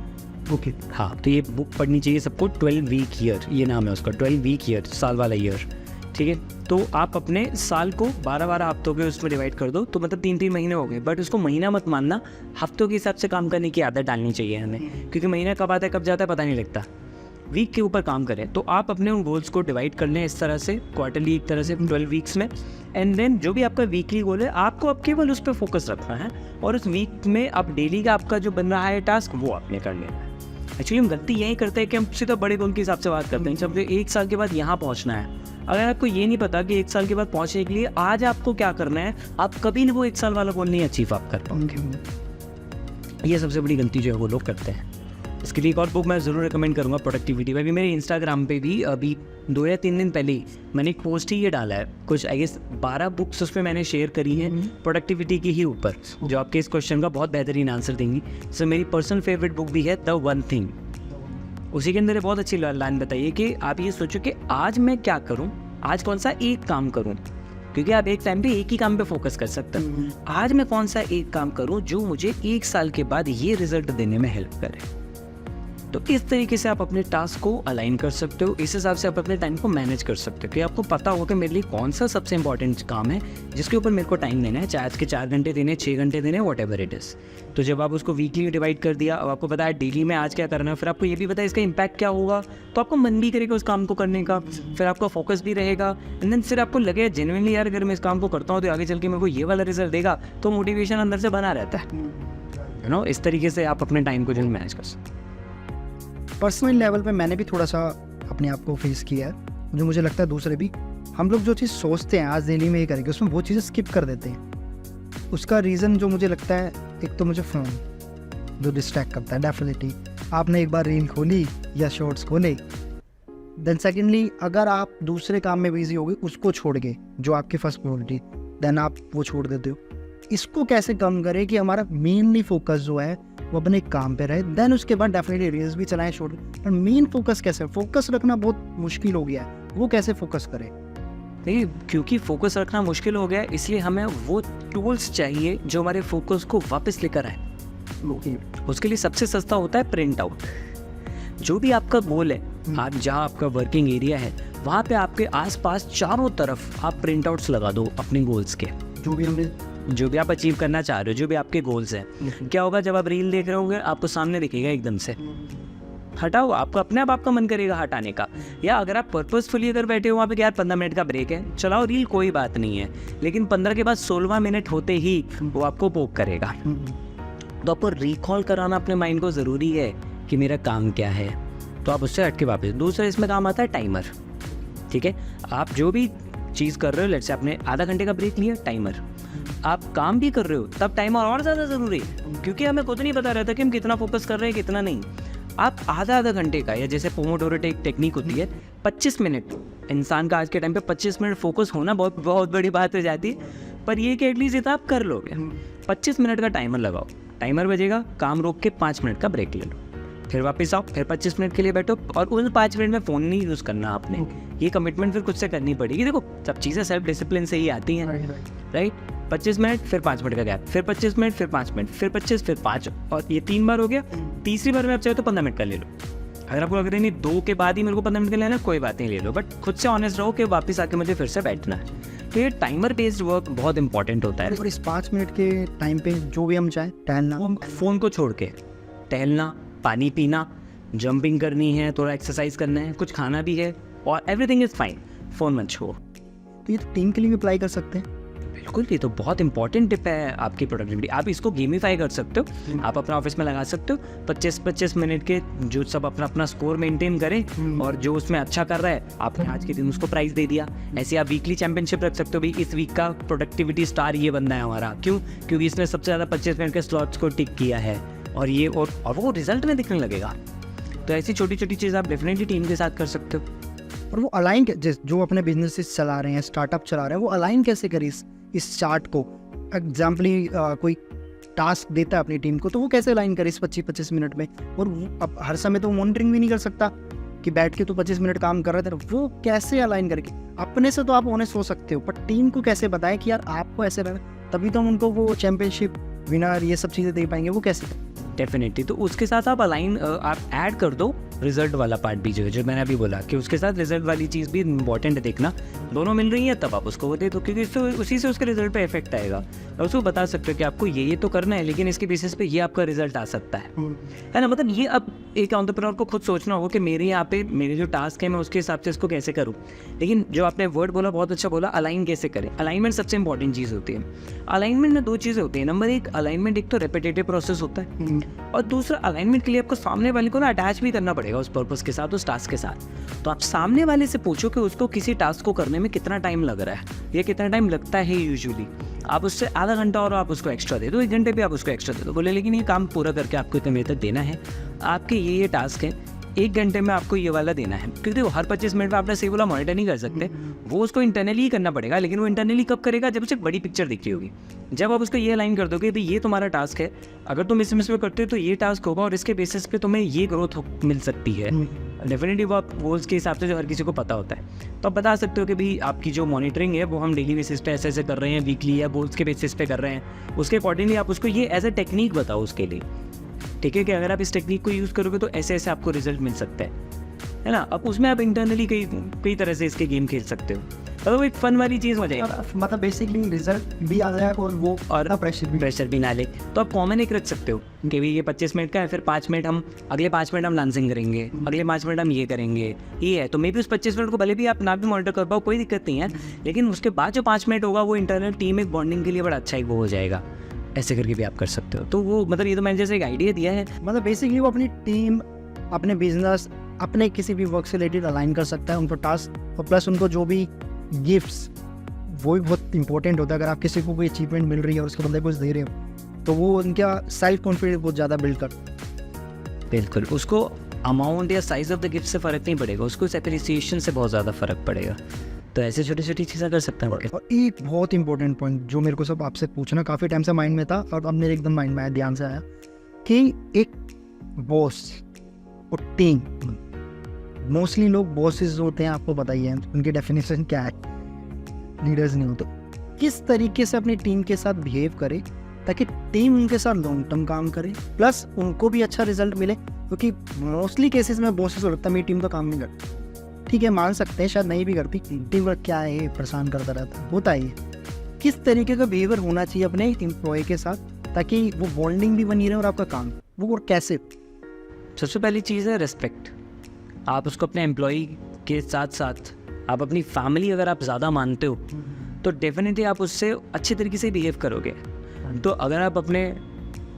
ओके। हाँ, तो ये बुक पढ़नी चाहिए सबको, 12 वीक ईयर ये नाम है उसका, 12 वीक ईयर, साल वाला ईयर, ठीक है। तो आप अपने साल को 12-12 हफ्तों के उसमें डिवाइड कर दो, तो मतलब 3-3 महीने हो गए। बट उसको महीना मत मानना, हफ्तों के हिसाब से काम करने की आदत डालनी चाहिए हमें, क्योंकि महीना कब आता है कब जाता है पता नहीं लगता। वीक के ऊपर काम करें, तो आप अपने उन गोल्स को डिवाइड कर लें इस तरह से, क्वार्टरली एक तरह से 12 वीक्स में। एंड देन जो भी आपका वीकली गोल है, आपको अब केवल उस पर फोकस रखना है, और उस वीक में अब डेली का आपका जो बन रहा है टास्क, वो आपने कर लेना है। एक्चुअली हम गलती यही करते हैं कि हम सीधा बड़े गोल के हिसाब से बात करते हैं, जब 1 साल के बाद यहाँ पहुँचना है। अगर आपको ये नहीं पता कि 1 साल के बाद पहुँचने के लिए आज आपको क्या करना है, आप कभी ना वो 1 साल वाला गोल नहीं अचीव आप कर पाओगे। ये सबसे बड़ी गलती जो है वो लोग करते हैं। इसके लिए एक और बुक मैं ज़रूर रिकमेंड करूँगा, प्रोडक्टिविटी पे। अभी मेरे इंस्टाग्राम पे भी अभी 2 या 3 दिन पहले ही मैंने एक पोस्ट ही ये डाला है, कुछ आई गेस 12 बुक्स उस पर मैंने शेयर करी हैं प्रोडक्टिविटी के ही ऊपर, जो आपके इस क्वेश्चन का बहुत बेहतरीन आंसर देंगी। सो मेरी पर्सनल फेवरेट बुक भी है द वन थिंग। उसी के अंदर ये बहुत अच्छी लाइन बताइए कि आप ये सोचो कि आज मैं क्या करूँ, आज कौन सा एक काम करूँ, क्योंकि आप एक टाइम पे एक ही काम पे फोकस कर सकते हैं। आज मैं कौन सा एक काम करूँ जो मुझे 1 साल के बाद ये रिजल्ट देने में हेल्प करे। तो इस तरीके से आप अपने टास्क को अलाइन कर सकते हो, इस हिसाब से आप अपने टाइम को मैनेज कर सकते हो कि आपको पता हो कि मेरे लिए कौन सा सबसे इंपॉर्टेंट काम है जिसके ऊपर मेरे को टाइम देना है, चाहे आज के 4 घंटे देने, 6 घंटे देने, वॉट एवर इट इज़। तो जब आप उसको वीकली डिवाइड कर दिया, अब आपको पता है डेली में आज क्या करना है, फिर आपको ये भी पता है इसका इम्पैक्ट क्या होगा, तो आपको मन भी करेगा उस काम को करने का, फिर आपका फोकस भी रहेगा। एंड देन फिर आपको लगेगा जेन्युइनली यार अगर मैं इस काम को करता हूँ तो आगे चल के मेरे को ये वाला रिजल्ट देगा, तो मोटिवेशन अंदर से बना रहता है। इस तरीके से आप अपने टाइम को जो मैनेज कर सकते हैं। पर्सनल लेवल पे मैंने भी थोड़ा सा अपने आप को फेस किया है, जो मुझे लगता है दूसरे भी। हम लोग जो चीज़ सोचते हैं आज डेली में ये करेंगे, उसमें वो चीज़ें स्किप कर देते हैं। उसका रीज़न जो मुझे लगता है, एक तो मुझे फ़ोन जो डिस्ट्रैक्ट करता है, डेफिनेटली आपने एक बार रील खोली या शॉर्ट्स खोले, देन सेकेंडली अगर आप दूसरे काम में बिजी हो गए उसको छोड़ के, जो आपकी फर्स्ट प्रायोरिटी, देन आप वो छोड़ देते हो। इसको कैसे कम करें कि हमारा मेनली फोकस जो है वो अपने काम पे रहे, देन उसके बाद डेफिनेटली रील्स भी चलाएं शॉर्ट, पर मेन फोकस कैसे, फोकस रखना बहुत मुश्किल हो गया है, वो कैसे फोकस करें। देखिए, क्योंकि फोकस रखना मुश्किल हो गया है, इसलिए हमें वो टूल्स चाहिए जो हमारे फोकस को वापस लेकर आए। उसके लिए सबसे सस्ता होता है प्रिंट आउट। जो भी आपका गोल है, आप जहाँ आपका वर्किंग एरिया है, वहाँ पे आपके आसपास चारों तरफ आप प्रिंट आउट्स लगा दो अपने गोल्स के, जो भी आप अचीव करना चाह रहे हो, जो भी आपके गोल्स हैं। क्या होगा, जब आप रील देख रहे होंगे आपको सामने दिखेगा एकदम से, हटाओ, आपको अपने आप आपका मन करेगा हटाने का। या अगर आप पर्पसफुली अगर बैठे हो वहाँ पे कि यार 15 मिनट का ब्रेक है, चलाओ रील, कोई बात नहीं है, लेकिन 15 के बाद 16वां मिनट होते ही वो आपको पोक करेगा। तो आपको रिकॉल कराना अपने माइंड को ज़रूरी है कि मेरा काम क्या है, तो आप उससे हट के वापस। दूसरा इसमें काम आता है टाइमर। ठीक है, आप जो भी चीज़ कर रहे हो, लेट्स से आपने आधा घंटे का ब्रेक लिया, टाइमर। आप काम भी कर रहे हो तब टाइमर और ज़्यादा ज़रूरी है, क्योंकि हमें खुद नहीं पता रहता कि हम कितना फोकस कर रहे हैं कितना नहीं। आप आधा घंटे का, या जैसे पोमोडोरो टेक्निक होती है, 25 मिनट, इंसान का आज के टाइम पे 25 मिनट फोकस होना बहुत बहुत बड़ी बात हो जाती है, पर ये कि एटलीस्ट इतना आप कर लोगे। 25 मिनट का टाइमर लगाओ, टाइमर बजेगा, काम रोक के 5 मिनट का ब्रेक ले लो, फिर वापस आओ, फिर 25 मिनट के लिए बैठो, और उन 5 मिनट में फ़ोन नहीं यूज़ करना आपने। ये कमिटमेंट फिर खुद से करनी पड़ेगी। देखो, सब चीज़ें सेल्फ डिसिप्लिन से ही आती हैं, राइट। 25 मिनट, फिर 5 मिनट का गैप, फिर 25 मिनट, फिर 5 मिनट, फिर 25, फिर 5, और ये 3 बार हो गया। तीसरी बार में आप चाहे तो 15 मिनट का ले लो। अगर आपको लग रहा है नहीं 2 के बाद ही मेरे को 15 मिनट का लेना, कोई बात नहीं, ले लो, बट खुद से ऑनेस्ट रहो कि वापस आके मुझे फिर से बैठना है। तो ये टाइमर बेस्ड वर्क बहुत इंपॉर्टेंट होता है। और इस 5 मिनट के टाइम पे जो भी हम चाहें, टहलना, फ़ोन को छोड़ के टहलना, पानी पीना, जंपिंग करनी है, थोड़ा एक्सरसाइज करना है, कुछ खाना भी है, और एवरीथिंग इज़ फाइन, फ़ोन मत छोड़ो। तो ये तो टीम के लिए भी अप्लाई कर सकते हैं। बिल्कुल, ये तो बहुत इंपॉर्टेंट टिप है आपकी प्रोडक्टिविटी। आप इसको गेमिफाई कर सकते हो, आप अपना ऑफिस में लगा सकते हो 25-25 मिनट के, जो सब अपना अपना स्कोर मेंटेन करें, और जो उसमें अच्छा कर रहा है आपने आज के दिन उसको प्राइज़ दे दिया। ऐसे आप वीकली चैंपियनशिप रख सकते हो, भाई इस वीक का प्रोडक्टिविटी स्टार ये बंदा है हमारा, क्यों, क्योंकि इसने सबसे ज़्यादा 25 मिनट के स्लॉट्स को टिक किया है, और ये और वो रिजल्ट में दिखने लगेगा। तो ऐसी छोटी छोटी चीज़ आप डेफिनेटली टीम के साथ कर सकते हो। और वो अलाइन, जो अपने बिजनेस चला रहे हैं, स्टार्टअप चला रहे हैं, वो अलाइन कैसे करें इस चार्ट को। एग्जाम्पली कोई टास्क देता है अपनी टीम को, तो वो कैसे अलाइन करे इस 25-25 मिनट में। और अब हर समय तो मॉनिटरिंग भी नहीं कर सकता कि बैठ के तो 25 मिनट काम कर रहे थे, वो कैसे अलाइन करके। अपने से तो आप ऑनेस्ट हो सकते हो, पर टीम को कैसे बताएं कि यार आपको ऐसे रहना, तभी तो हम उनको वो चैंपियनशिप विनर ये सब चीज़ें दे पाएंगे। वो कैसे? डेफिनेटली। तो उसके साथ आप आप ऐड कर दो रिजल्ट वाला पार्ट भी, जो मैंने अभी बोला कि उसके साथ रिजल्ट वाली चीज़ भी इंपॉर्टेंट है देखना, दोनों मिल रही है तब आप उसको वो दे दो, क्योंकि उसी से उसके रिजल्ट पे इफेक्ट आएगा। और उसको बता सकते हो कि आपको ये तो करना है, लेकिन इसके बेसिस पे ये आपका रिजल्ट आ सकता है ना। मतलब ये अब एक एंटरप्रेन्योर को खुद सोचना होगा कि मेरे यहाँ पे मेरे जो टास्क है मैं उसके हिसाब से इसको कैसे करूँ। लेकिन जो आपने वर्ड बोला बहुत अच्छा बोला, अलाइन कैसे करें। अलाइनमेंट सबसे इंपॉर्टेंट चीज़ होती है। अलाइनमेंट में 2 चीज़ें होती है। नंबर 1 अलाइनमेंट, एक तो रेपिटेटिव प्रोसेस होता है, और दूसरा अलाइनमेंट के लिए आपको सामने वाले को ना अटैच भी करना पड़ेगा उस पर्पस के साथ, उस टास्क के साथ। तो आप सामने वाले से पूछो कि उसको किसी टास्क को करने में कितना टाइम लग रहा है या कितना टाइम लगता है यूजुअली। आप उससे आधा घंटा और आप उसको एक्स्ट्रा दे दो, 1 घंटे भी आप उसको एक्स्ट्रा दे दो। बोले लेकिन ये काम पूरा करके आपको इतने मेरे तक देना है, आपके ये टास्क है, 1 घंटे में आपको ये वाला देना है। क्योंकि वो हर 25 मिनट में आपने सही बोला मॉनिटर नहीं कर सकते, वो उसको इंटरनली ही करना पड़ेगा। लेकिन वो इंटरनली कब करेगा? जब उसे बड़ी पिक्चर दिख रही होगी। जब आप उसको ये अलाइन कर दोगे भाई ये तुम्हारा टास्क है, अगर तुम इसमें करते हो तो ये टास्क होगा और इसके बेसिस पे तुम्हें ये ग्रोथ मिल सकती है। डेफिनेटली वो आप गोल्स के हिसाब से जो हर किसी को पता होता है, तो आप बता सकते हो कि भाई आपकी जो मॉनिटरिंग है वो हम डेली बेसिस पे ऐसे कर रहे हैं, वीकली या गोल्स के बेसिस पे कर रहे हैं। उसके अकॉर्डिंगली आप उसको ये एज ए टेक्निक बताओ उसके लिए, ठीक है, कि अगर आप इस टेक्निक को यूज़ करोगे तो ऐसे ऐसे आपको रिजल्ट मिल सकता है ना। अब उसमें आप इंटरनली कई तरह से इसके गेम खेल सकते हो, तो एक फन वाली चीज़ हो जाएगा। मतलब बेसिकली रिजल्ट भी आ जाएगा और वो और प्रेशर भी ना ले। तो आप कॉमन एक रख सकते हो कि भाई ये 25 मिनट का है, फिर 5 मिनट हम अगले 5 मिनट हम डांसिंग करेंगे, अगले 5 मिनट हम ये करेंगे, ये है। तो मे भी उस 25 मिनट को भले भी आप ना भी मॉनिटर कर पाओ, कोई दिक्कत नहीं है, लेकिन उसके बाद जो 5 मिनट होगा वो इंटरनल टीम एक बॉन्डिंग के लिए बड़ा अच्छा एक वो हो जाएगा। ऐसे करके भी आप कर सकते हो। तो वो मतलब ये तो मैंने जैसे एक आइडिया दिया है। मतलब बेसिकली वो अपनी टीम, अपने बिजनेस, अपने किसी भी वर्क से रिलेटेड अलाइन कर सकता है उनको टास्क, और प्लस उनको जो भी गिफ्ट्स, वो भी बहुत इंपॉर्टेंट होता है। अगर आप किसी को कोई अचीवमेंट मिल रही है और उसके बंदे कुछ दे रहे हो तो वो उनका सेल्फ कॉन्फिडेंस बहुत ज़्यादा बिल्ड कर। बिल्कुल, उसको अमाउंट या साइज ऑफ द गिफ्ट से फ़र्क नहीं पड़ेगा, उसको उस एप्रिसिएशन से बहुत ज़्यादा फ़र्क पड़ेगा। तो ऐसे छोटी छोटी चीज़ें कर सकते हैं। और एक बहुत इंपॉर्टेंट पॉइंट जो मेरे को सब आपसे पूछना काफ़ी टाइम से माइंड में था और अब मेरे एकदम माइंड में आया, ध्यान से आया, कि एक बॉस और टीम, मोस्टली लोग बॉसेस होते हैं, आपको पता ही है उनकी डेफिनेशन क्या है, लीडर्स नहीं होते। किस तरीके से अपनी टीम के साथ बिहेव करे ताकि टीम उनके साथ लॉन्ग टर्म काम करे, प्लस उनको भी अच्छा रिजल्ट मिले। क्योंकि मोस्टली केसेस में बॉसेस को लगता है मेरी टीम तो काम नहीं करती। ठीक है, मान सकते हैं शायद नहीं भी करती, टीम वर्क क्या है परेशान करता रहता है, होता ही। किस तरीके का बिहेवियर होना चाहिए अपने एम्प्लॉय के साथ ताकि वो बॉन्डिंग भी बनी रहे और आपका काम वो, और कैसे? सबसे पहली चीज़ है रिस्पेक्ट। आप उसको अपने एम्प्लॉय के साथ साथ आप अपनी फैमिली अगर आप ज़्यादा मानते हो तो डेफिनेटली आप उससे अच्छे तरीके से बिहेव करोगे। तो अगर आप अपने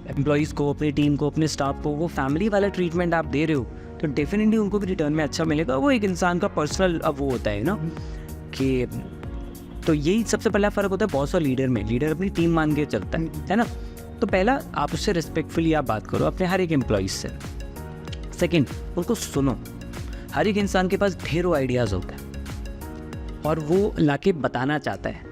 एम्प्लॉयज़ को, अपनी टीम को, अपने स्टाफ को वो फैमिली वाला ट्रीटमेंट आप दे रहे हो तो डेफिनेटली उनको भी रिटर्न में अच्छा मिलेगा। वो एक इंसान का पर्सनल अब वो होता है ना कि, तो यही सबसे पहला फ़र्क होता है बॉस और लीडर में। लीडर अपनी टीम मान के चलता है ना। तो पहला आप उससे रिस्पेक्टफुली आप बात करो अपने हर एक एम्प्लॉयज़ से। सेकंड, उनको सुनो। हर एक इंसान के पास ढेरों आइडियाज़ होते हैं और वो लाके बताना चाहता है।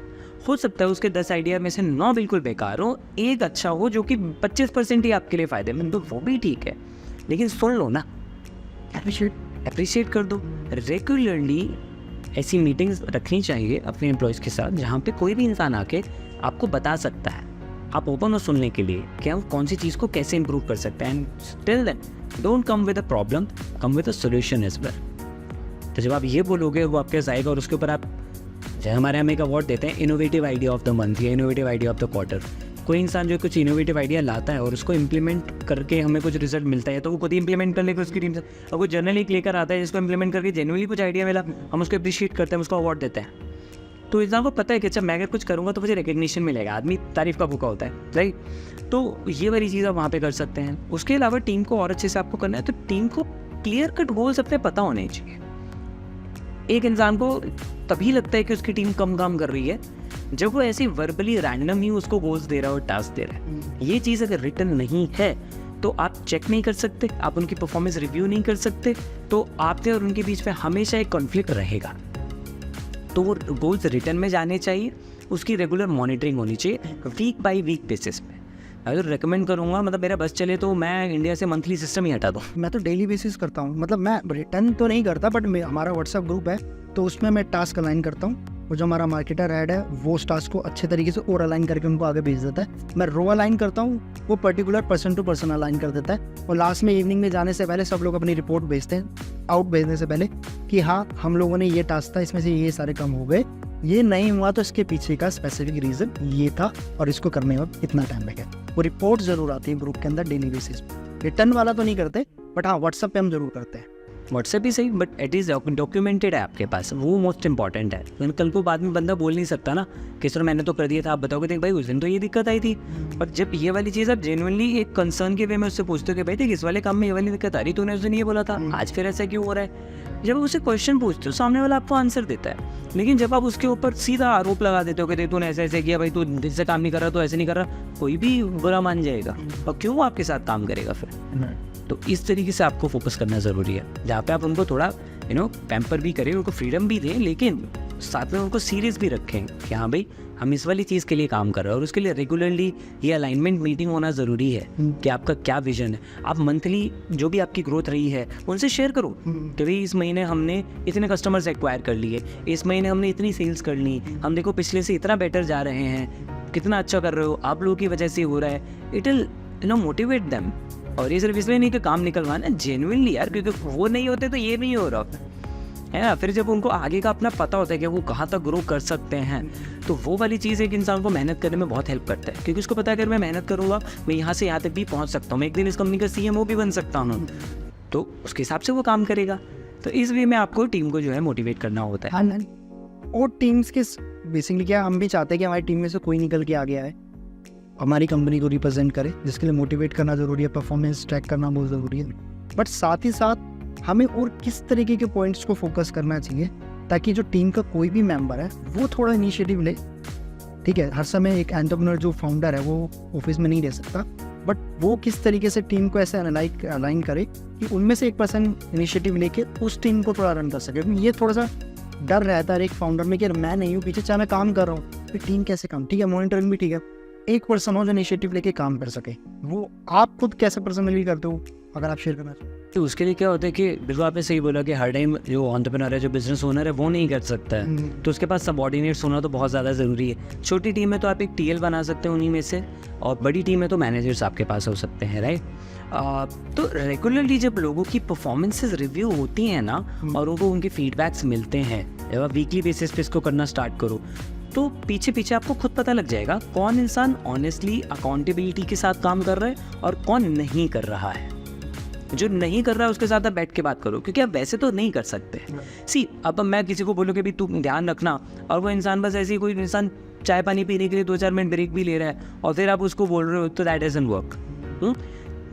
हो सकता है उसके 10 आइडिया में से 9 बिल्कुल बेकार हो, एक अच्छा हो जो कि 25% ही आपके लिए फ़ायदेमंद, तो वो भी ठीक है, लेकिन सुन लो ना, अप्रिशिएट कर दो। रेगुलरली ऐसी मीटिंग्स रखनी चाहिए अपने एम्प्लॉयज़ के साथ जहाँ पे कोई भी इंसान आके आपको बता सकता है, आप ओपन हो सुनने के लिए कि हम कौन सी चीज़ को कैसे इम्प्रूव कर सकते हैं। And till then don't come with a problem, come with a solution as well. तो जब आप ये बोलोगे वो आपके पास आएगा और उसके ऊपर आप, जैसे हमारे यहाँ एक अवार्ड देते हैं innovative idea of the month या innovative idea of the quarter. कोई इंसान जो कुछ इनोवेटिव आइडिया लाता है और उसको इम्प्लीमेंट करके हमें कुछ रिजल्ट मिलता है तो वो खुद ही इंप्लीमेंट कर लेगा उसकी टीम से। और कोई जर्नल एक लेकर आता है जिसको इंप्लीमेंट करके जेन्युइनली कुछ आइडिया मिला, हम उसको अप्रिशिएट करते हैं, उसको अवार्ड देते हैं। तो इंसान को पता है कि अच्छा मैं अगर कुछ करूँगा तो मुझे रिकग्निशन मिलेगा। आदमी तारीफ का भूखा होता है, राइट। तो ये वाली चीज़ आप वहाँ पे कर सकते हैं। उसके अलावा टीम को और अच्छे से आपको करना है तो टीम को क्लियर कट गोल्स अपने पता होने चाहिए। एक इंसान को तभी लगता है कि उसकी टीम कम काम कर रही है जब वो ऐसी वर्बली रैंडम ही उसको गोल्स दे रहा है और टास्क दे रहा है। ये चीज़ अगर रिटर्न नहीं है तो आप चेक नहीं कर सकते, आप उनकी परफॉर्मेंस रिव्यू नहीं कर सकते, तो आपके और उनके बीच में हमेशा एक कॉन्फ्लिक्ट रहेगा। तो वो गोल्स रिटर्न में जाने चाहिए, उसकी रेगुलर मॉनिटरिंग होनी चाहिए वीक बाय वीक बेसिस पे। अगर रिकमेंड करूँगा, मतलब मेरा बस चले तो मैं इंडिया से मंथली सिस्टम ही हटा दूँ। मैं तो डेली बेसिस करता हूँ, मतलब मैं रिटर्न तो नहीं करता, बट हमारा व्हाट्सएप ग्रुप है तो उसमें मैं टास्क अलाइन करता हूँ, और जो हमारा मार्केटर हेड है वो उस टास्क को अच्छे तरीके से और अलाइन करके उनको आगे भेज देता है। मैं रो अलाइन करता हूँ, वो particular person to person align कर देता है, और लास्ट में इवनिंग में जाने से पहले सब लोग अपनी रिपोर्ट भेजते हैं आउट भेजने से पहले कि हाँ हम लोगों ने ये टास्क था, इसमें से ये सारे काम हो गए, ये नहीं हुआ तो इसके पीछे का स्पेसिफिक रीज़न ये था और इसको करने में इतना टाइम लगा। वो रिपोर्ट ज़रूर आती है ग्रुप के अंदर डेली बेसिस पे। रिटर्न वाला तो नहीं करते, बट हाँ व्हाट्सएप पे हम जरूर करते हैं। व्हाट्सएप भी सही, बट एट इज़ डॉक्यूमेंटेड है आपके पास, वो मोस्ट इंपॉर्टेंट है। लेकिन कल को बाद में बंदा बोल नहीं सकता ना कि सर मैंने तो कर दिया था, आप बताओगे देख भाई उस दिन तो ये दिक्कत आई थी। और जब ये वाली चीज़ आप जेन्युइनली एक कंसर्न के वे में उससे पूछते हो कि भाई देख इस वाले काम में ये वाली दिक्कत आ रही, तूने उस दिन ये बोला था, आज फिर ऐसा क्यों हो रहा है। जब आप उसे क्वेश्चन पूछते हो सामने वाला आपको आंसर देता है, लेकिन जब आप उसके ऊपर सीधा आरोप लगा देते हो कि देख तूने ऐसे ऐसे किया, भाई तू दिल से काम नहीं कर रहा, तो ऐसे नहीं कर रहा, कोई भी बुरा मान जाएगा और क्यों वो आपके साथ काम करेगा फिर। तो इस तरीके से आपको फोकस करना ज़रूरी है, जहाँ पे आप उनको थोड़ा पैम्पर भी करें, उनको फ्रीडम भी दें, लेकिन साथ में उनको सीरियस भी रखें कि हाँ भाई हम इस वाली चीज़ के लिए काम कर रहे हैं, और उसके लिए रेगुलरली ये अलाइनमेंट मीटिंग होना ज़रूरी है कि आपका क्या विजन है। आप मंथली जो भी आपकी ग्रोथ रही है उनसे शेयर करो कि भाई इस महीने हमने इतने कस्टमर्स एक्वायर कर लिए, इस महीने हमने इतनी सेल्स कर ली, हम देखो पिछले से इतना बेटर जा रहे हैं, कितना अच्छा कर रहे हो, आप लोगों की वजह से हो रहा है। It will motivate them. और ये सिर्फ इसलिए नहीं कि काम निकलवाना, जेन्युइनली यार, क्योंकि वो नहीं होते तो ये नहीं हो रहा है ना। फिर जब उनको आगे का अपना पता होता है कि वो कहाँ तक ग्रो कर सकते हैं, तो वो वाली चीज़ एक इंसान को मेहनत करने में बहुत हेल्प करता है, क्योंकि उसको पता है अगर मैं मेहनत करूँगा मैं यहाँ से यहाँ तक भी पहुँच सकता हूँ, मैं एक दिन इस कंपनी का CMO भी बन सकता हूँ, तो उसके हिसाब से वो काम करेगा। तो इस वे में आपको टीम को जो है मोटिवेट करना होता है। हाँ, और टीम्स के बेसिकली क्या हम भी चाहते हैं कि हमारी टीम में से कोई निकल के आ गया है, हमारी कंपनी को रिप्रेजेंट करे, जिसके लिए मोटिवेट करना ज़रूरी है, परफॉर्मेंस ट्रैक करना बहुत ज़रूरी है। बट साथ ही साथ हमें और किस तरीके के पॉइंट्स को फोकस करना चाहिए ताकि जो टीम का कोई भी मेंबर है वो थोड़ा इनिशिएटिव ले। ठीक है, हर समय एक एंटरप्रेन्योर जो फाउंडर है वो ऑफिस में नहीं रह सकता, बट वो किस तरीके से टीम को ऐसे अलाइन करे कि उनमें से एक पर्सन इनिशिएटिव लेके उस टीम को थोड़ा रन कर सके। ये थोड़ा सा डर रहता है एक फाउंडर में कि मैं नहीं हूँ पीछे, चाहे मैं काम कर रहा हूँ, फिर टीम कैसे काम। ठीक है, मॉनिटरिंग भी ठीक है, एक पर्सन हो जो इनिशिएटिव लेके काम कर सके। वो आप खुद कैसे पर्सनली करते हो, अगर आप शेयर करना चाहो तो उसके लिए क्या होता है कि बिल्कुल आपने सही बोला कि हर टाइम जो एंटरप्रेन्योर है, जो बिजनेस ओनर है, वो नहीं कर सकता है, तो उसके पास सबऑर्डिनेट्स होना तो बहुत ज़्यादा ज़रूरी है। छोटी टीम में तो आप एक TL बना सकते हैं उन्हीं में से, और बड़ी टीम में तो मैनेजर्स आपके पास हो सकते हैं, राइट। तो रेगुलरली जब लोगों की परफॉर्मेंसेस रिव्यू होती हैं ना, और उनको उनके फीडबैक्स मिलते हैं, जब आप वीकली बेसिस पे इसको करना स्टार्ट करो, तो पीछे पीछे आपको खुद पता लग जाएगा कौन इंसान ऑनेस्टली अकाउंटेबिलिटी के साथ काम कर रहा है और कौन नहीं कर रहा है। जो नहीं कर रहा है उसके साथ आप बैठ के बात करो, क्योंकि आप वैसे तो नहीं कर सकते। सी, अब मैं किसी को बोलूँ कि भाई तू ध्यान रखना, और वो इंसान बस ऐसे ही कोई इंसान चाय पानी पीने के लिए 2-4 मिनट ब्रेक भी ले रहा है, और फिर आप उसको बोल रहे हो, तो दैट डजंट वर्क।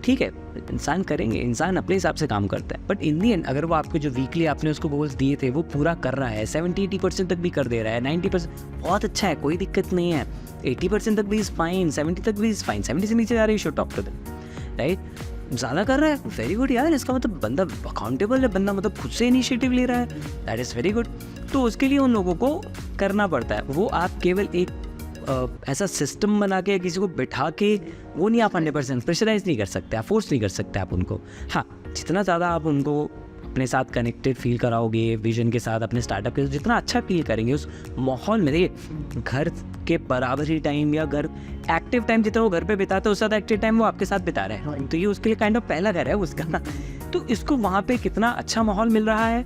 ठीक है, इंसान करेंगे, इंसान अपने हिसाब से काम करता है, बट इन दी एंड अगर वो आपको जो वीकली आपने उसको गोल्स दिए थे वो पूरा कर रहा है, 70-80% तक भी कर दे रहा है, 90% बहुत अच्छा है, कोई दिक्कत नहीं है, 80% तक भी इज फाइन, 70 तक भी इज फाइन, 70 से नीचे जा रही है, show talk to them, right. ज़्यादा कर रहा है, वेरी गुड यार, इसका मतलब बंदा अकाउंटेबल है, बंदा मतलब खुद से इनिशिएटिव ले रहा है, दैट इज़ वेरी गुड। तो उसके लिए उन लोगों को करना पड़ता है। वो आप केवल एक ऐसा सिस्टम बना के किसी को बिठा के वो नहीं, आप 100% प्रेशराइज नहीं कर सकते, आप फोर्स नहीं कर सकते आप उनको। हाँ, जितना ज़्यादा आप उनको अपने साथ कनेक्टेड फील कराओगे, विजन के साथ, अपने स्टार्टअप के साथ जितना अच्छा फील करेंगे उस माहौल में, देखिए घर के बराबर ही टाइम या घर एक्टिव टाइम जितना वो घर पे बिताता है उससे ज़्यादा एक्टिव टाइम वो आपके साथ बिता रहे हैं, तो ये उसके लिए काइंड ऑफ पहला घर है उसका। तो इसको वहाँ पे कितना अच्छा माहौल मिल रहा है,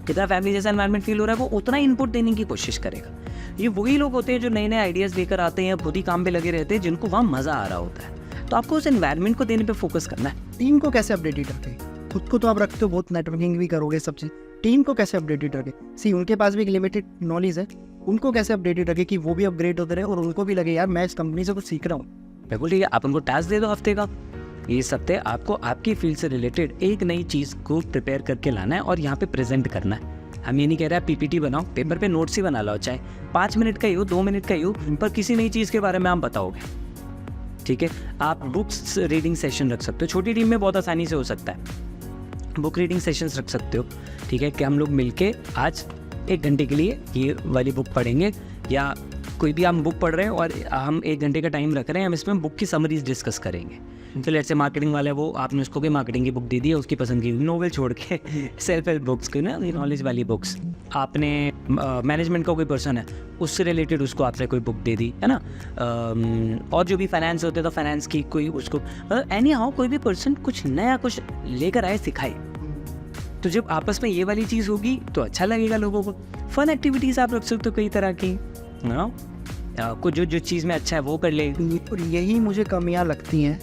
कितना फैमिली जैसा एनवायरनमेंट फील हो रहा है, वो उतना इनपुट देने की कोशिश करेगा। ये वही लोग होते हैं जो नए नए आइडियाज़ लेकर आते हैं, खुद ही काम पे लगे रहते हैं, जिनको वहाँ मज़ा आ रहा होता है। तो आपको उस एनवायरनमेंट को देने पे फोकस करना है। टीम को कैसे अपडेटेड रखें? खुद को तो आप रखते हो, बहुत नेटवर्किंग भी करोगे सब चीज़, टीम को कैसे अपडेटेड रखें? सी, उनके पास भी एक लिमिटेड नॉलेज है, उनको कैसे अपडेटेड रखें कि वो भी अपग्रेड होते रहे और उनको भी लगे यार मैं इस कंपनी से कुछ सीख रहा हूँ। बिल्कुल ठीक है, आप उनको टास्क दे दो हफ्ते का, इस हफ्ते आपको आपकी फील्ड से रिलेटेड एक नई चीज़ को प्रिपेयर करके लाना है और यहाँ पे प्रेजेंट करना है। हम ये नहीं कह रहे हैं PPT बनाओ, पेपर पे नोट्स ही बना लो, चाहे 5 मिनट का ही हो, 2 मिनट का ही हो, पर किसी नई चीज़ के बारे में आप बताओगे। ठीक है, आप बुक्स रीडिंग सेशन रख सकते हो, छोटी टीम में बहुत आसानी से हो सकता है, बुक रीडिंग सेशंस रख सकते हो। ठीक है, कि हम लोग मिलके आज 1 घंटे के लिए ये वाली बुक पढ़ेंगे, या कोई भी हम बुक पढ़ रहे हैं और हम 1 घंटे का टाइम रख रहे हैं, हम इसमें बुक की समरीज डिस्कस करेंगे। तो लेट्स से मार्केटिंग वाला है, वो आपने उसको भी मार्केटिंग की बुक दे दी है, उसकी पसंद की नोवेल छोड़ के सेल्फ हेल्प बुक्स की ना, नॉलेज वाली बुक्स। आपने मैनेजमेंट का कोई पर्सन है, उससे रिलेटेड उसको आपने कोई बुक दे दी है ना। और जो भी फाइनेंस होते हैं तो फाइनेंस की कोई उसको, एनी हाउ कोई भी पर्सन कुछ नया कुछ लेकर आए, सिखाए। तो जब आपस में ये वाली चीज़ होगी तो अच्छा लगेगा लोगों को। फन एक्टिविटीज़ आप रख सकते हो कई तरह की, कुछ जो चीज़ में अच्छा है वो कर ले। और यही मुझे कमियां लगती हैं,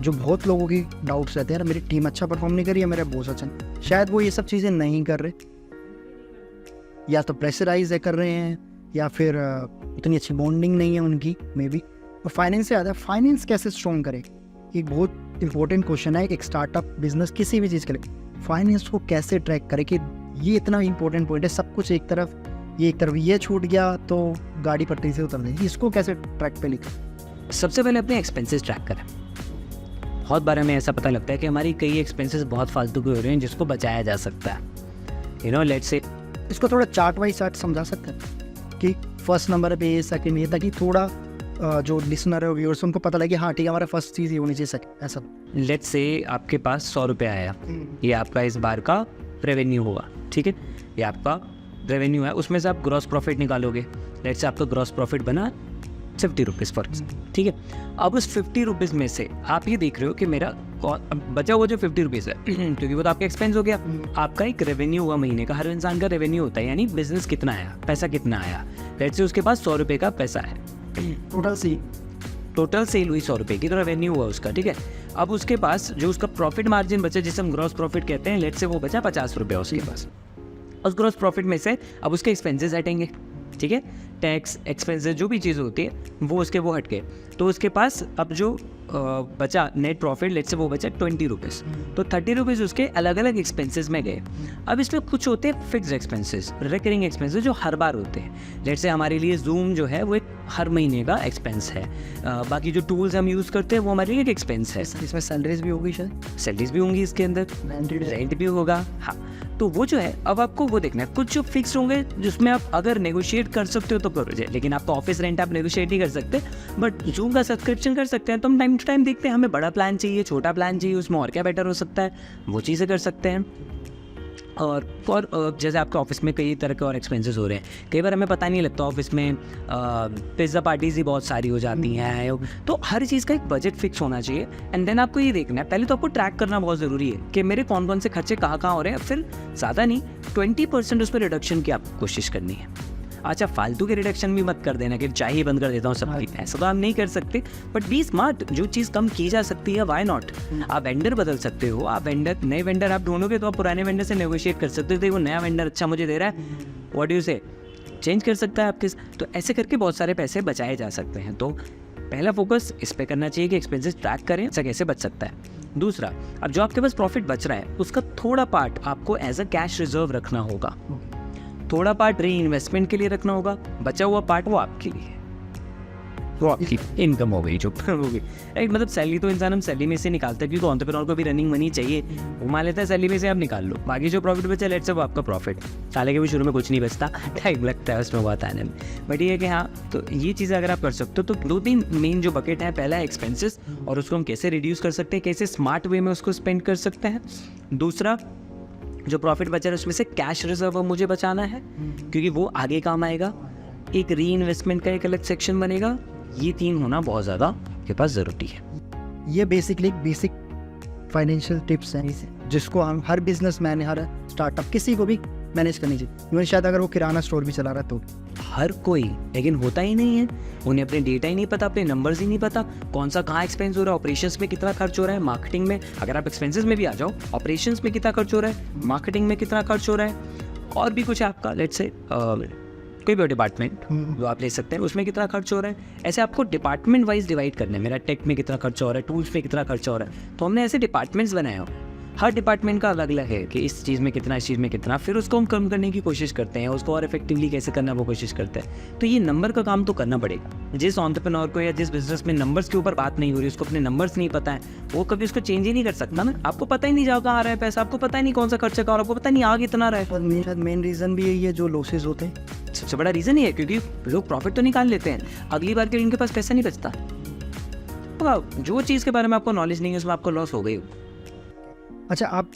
जो बहुत लोगों की डाउट्स रहते हैं, यार मेरी टीम अच्छा परफॉर्म नहीं कर रही है, मेरा बॉस अच्छा नहीं। शायद वो ये सब चीज़ें नहीं कर रहे, या तो प्रेशराइज कर रहे हैं, या फिर इतनी अच्छी बॉन्डिंग नहीं है उनकी मे बी। और फाइनेंस से ज़्यादा फाइनेंस कैसे स्ट्रॉन्ग करे, एक बहुत इंपॉर्टेंट क्वेश्चन है एक स्टार्टअप बिजनेस किसी भी चीज़ के लिए। फाइनेंस को कैसे ट्रैक करे कि ये इतना इंपॉर्टेंट पॉइंट है, सब कुछ एक तरफ ये छूट गया तो गाड़ी पटरी से उतर जाएगी, इसको कैसे ट्रैक पे लिखें? सबसे पहले अपने एक्सपेंसेस ट्रैक करें। बहुत बार हमें ऐसा पता लगता है कि हमारी कई एक्सपेंसेस बहुत फालतू के हो रहे हैं जिसको बचाया जा सकता है। लेट्स से इसको थोड़ा चार्ट वाइज चार्ट समझा सकते हैं कि फर्स्ट नंबर पे ये, सेकंड ये, ताकि थोड़ा जो लिसनर है व्यूअर्स उनको पता लगे हाँ ठीक है हमारा फर्स्ट चीज़ ये होनी चाहिए, ऐसा। लेट्स से आपके पास 100 रुपये आया, ये आपका इस बार का रेवेन्यू होगा, ठीक है। ये आपका रेवेन्यू है, उसमें से आप ग्रॉस प्रॉफिट निकालोगे। लेट्स से आपका ग्रॉस प्रॉफिट बना 50 रुपीज़ फॉर, ठीक है। अब उस 50 रुपीज़ में से आप ये देख रहे हो कि मेरा बचा हुआ जो 50 रुपीज़ है क्योंकि वो तो आपका एक्सपेंस हो गया, आपका एक रेवेन्यू हुआ महीने का, हर इंसान का रेवेन्यू होता है, यानी बिजनेस कितना आया, पैसा कितना आया। लेट्स से उसके पास 100 रुपये का पैसा है, टोटल सेल हुई 100 रुपये की, तो रेवेन्यू हुआ उसका, ठीक है। अब उसके पास जो उसका प्रॉफिट मार्जिन बचा, जिसे हम ग्रॉस प्रॉफिट कहते हैं, लेट्स से वो बचा 50 रुपये उसके पास। उस ग्रॉस प्रॉफिट में से अब उसके एक्सपेंसेस हटेंगे, ठीक है। टैक्स, एक्सपेंसेस, जो भी चीज़ होती है वो उसके वो हट गए, तो उसके पास अब जो बचा नेट प्रॉफिट, लेट्स से वो बचा 20 रुपीज़, तो 30 रुपीज़ उसके अलग अलग एक्सपेंसेस में गए। अब इसमें कुछ होते हैं फिक्स्ड एक्सपेंसेस, रिकरिंग एक्सपेंसेस जो हर बार होते हैं। लेट्स से हमारे लिए जूम जो है वो एक हर महीने का एक्सपेंस है, बाकी जो टूल्स हम यूज़ करते हैं वो हमारे लिए एक एक्सपेंस है। इसमें सैलरीज भी होगी, शायद सैलरीज भी होंगी इसके अंदर, रेंट भी होगा, हाँ। तो वो जो है अब आपको वो देखना है, कुछ जो फिक्स होंगे जिसमें आप अगर नेगोशिएट कर सकते हो तो करो, लेकिन आप तो ऑफिस रेंट आप नेगोशिएट नहीं कर सकते, बट जूम का सब्सक्रिप्शन कर सकते हैं। तो हम टाइम टू टाइम देखते हैं हमें बड़ा प्लान चाहिए, छोटा प्लान चाहिए, उसमें और क्या बेटर हो सकता है, वो चीज़ें कर सकते हैं। और जैसे आपके ऑफिस में कई तरह के और एक्सपेंसेस हो रहे हैं, कई बार हमें पता नहीं लगता, ऑफिस में पिज़्ज़ा पार्टीज ही बहुत सारी हो जाती हैं, तो हर चीज़ का एक बजट फिक्स होना चाहिए। एंड देन आपको ये देखना है, पहले तो आपको ट्रैक करना बहुत ज़रूरी है कि मेरे कौन कौन से खर्चे कहाँ कहाँ हो रहे हैं, फिर ज़्यादा नहीं 20% उस पर रिडक्शन की आपको कोशिश करनी है। अच्छा, फालतू के रिडक्शन भी मत कर देना कि चाय ही बंद कर देता हूँ सबकी, ऐसा तो आप नहीं कर सकते, बट बी स्मार्ट, जो चीज़ कम की जा सकती है वाई नॉट। आप वेंडर बदल सकते हो, आप नए वेंडर आप ढूंढोगे तो आप पुराने वेंडर से नेगोशिएट कर सकते हो, वो नया वेंडर अच्छा मुझे दे रहा है, व्हाट डू यू से, चेंज कर सकता है आपके। तो ऐसे करके बहुत सारे पैसे बचाए जा सकते हैं। तो पहला फोकस इस पे करना चाहिए कि एक्सपेंसेस ट्रैक करें, ऐसा कैसे बच सकता है। दूसरा, अब जो आपके पास प्रॉफिट बच रहा है उसका थोड़ा पार्ट आपको एज अ कैश रिजर्व रखना होगा, थोड़ा पार्ट री इन्वेस्टमेंट के लिए रखना होगा, बचा हुआ पार्ट वो आपके लिए, वो आपकी इनकम हो गई जो होगी, राइट। मतलब सैलरी तो इंसान हम सैलरी में से निकालते हैं, क्योंकि एंटरप्रेन्योर को भी रनिंग मनी चाहिए, वो मान लेता है सैलरी में से आप निकाल लो, बाकी जो प्रॉफिट बचा लेट्स से वो आपका प्रॉफिट। हालांकि भी शुरू में कुछ नहीं बचता, टाइम लगता है उसमें बहुत आने में, बट ये है कि हाँ, तो ये चीज़ें अगर आप कर सकते हो तो 2-3 मेन जो बकेट है, पहला एक्सपेंसेस और उसको हम कैसे रिड्यूस कर सकते हैं, कैसे स्मार्ट वे में उसको स्पेंड कर सकते हैं। दूसरा, जो प्रॉफिट बचा है उसमें से कैश रिजर्व मुझे बचाना है क्योंकि वो आगे काम आएगा, एक री इन्वेस्टमेंट का एक अलग सेक्शन बनेगा। ये 3 होना बहुत ज़्यादा आपके पास ज़रूरी है। ये बेसिकली बेसिक फाइनेंशियल टिप्स हैं जिसको हम हर बिजनेसमैन, हर स्टार्टअप, किसी को भी मैनेज करनी चाहिए। इवन शायद अगर वो किराना स्टोर भी चला रहा है तो हर कोई, लेकिन होता ही नहीं है, उन्हें अपने डेटा ही नहीं पता, अपने नंबर्स ही नहीं पता, कौन सा कहाँ एक्सपेंस हो रहा है, ऑपरेशंस में कितना खर्च हो रहा है, मार्केटिंग में, अगर आप एक्सपेंसेस में भी आ जाओ, ऑपरेशंस में कितना खर्च हो रहा है, मार्केटिंग में कितना खर्च हो रहा है, और भी कुछ आपका लेट्स से कोई भी डिपार्टमेंट जो आप ले सकते हैं उसमें कितना खर्च हो रहा है। ऐसे आपको डिपार्टमेंट वाइज डिवाइड करना है, मेरा टेक में कितना खर्चा हो रहा है, टूल्स में कितना खर्चा हो रहा है, तो हमने ऐसे डिपार्टमेंट्स बनाए हो। हर डिपार्टमेंट का अलग अलग है कि इस चीज़ में कितना, इस चीज़ में कितना, फिर उसको हम कम करने की कोशिश करते हैं, उसको और इफेक्टिवली कैसे करना वो कोशिश करते हैं। तो ये नंबर का काम तो करना पड़ेगा। जिस एंटरप्रेन्योर को या जिस बिजनेस में नंबर्स के ऊपर बात नहीं हो रही, उसको अपने नंबर्स नहीं पता है, वो कभी उसको चेंज ही नहीं कर सकता ना। आपको पता ही नहीं जाओ कहाँ आ रहा है पैसा, आपको पता ही नहीं कौन सा खर्चा कहाँ, आपको पता नहीं आ कितना रहा है। शायद मेन रीज़न भी यही है जो लॉसेज होते हैं। सबसे बड़ा रीज़न ही है क्योंकि लोग प्रॉफिट तो निकाल लेते हैं, अगली बार के लिए उनके पास पैसा नहीं बचता। तो जो चीज़ के बारे में आपको नॉलेज नहीं है उसमें आपको लॉस हो गई। अच्छा, आप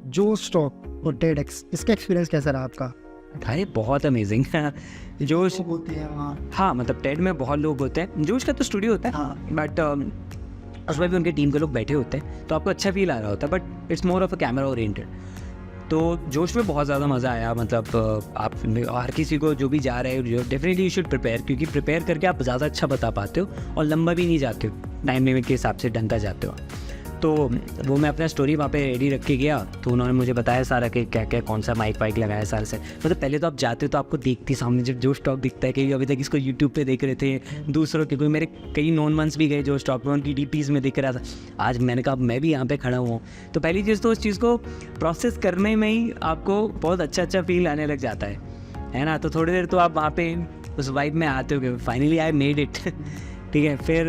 जो स्टॉक और TEDx, इसका एक्सपीरियंस कैसा रहा आपका? अरे बहुत अमेजिंग जो होते हैं वहाँ। हाँ, मतलब टेड में बहुत लोग होते हैं। जोश का तो स्टूडियो होता है, हाँ। बट उसमें भी उनके टीम के लोग बैठे होते हैं, तो आपको अच्छा फील आ रहा होता है, but it's more of a camera oriented. तो जोश में बहुत ज़्यादा मज़ा आया। मतलब आप हर किसी को जो भी जा रहे हो, डेफिनेटली यू शुड प्रिपेयर, क्योंकि प्रिपेयर करके आप ज़्यादा अच्छा बता पाते हो और लंबा भी नहीं जाते हो, टाइम लिमिट के हिसाब से ढंग का जाते हो। तो वो मैं अपना स्टोरी वहाँ पे रेडी रख के गया, तो उन्होंने मुझे बताया सारा कि क्या क्या कौन सा माइक वाइक लगाया सारा से। मतलब पहले तो आप जाते हो तो आपको देखती सामने जब जो स्टॉक दिखता है कि अभी तक इसको यूट्यूब पे देख रहे थे दूसरों के, कोई मेरे कई नॉन मंथ्स भी गए जो स्टॉक में उनकी DPs में दिख रहा था। आज मैंने कहा मैं भी यहाँ पे खड़ा हुआ हूँ। तो पहली चीज़ तो उस चीज़ को प्रोसेस करने में ही आपको बहुत अच्छा फील आने लग जाता है ना। तो थोड़ी देर तो आप वहाँ पे उस वाइब में आते हो कि फाइनली आई मेड इट। ठीक है, फिर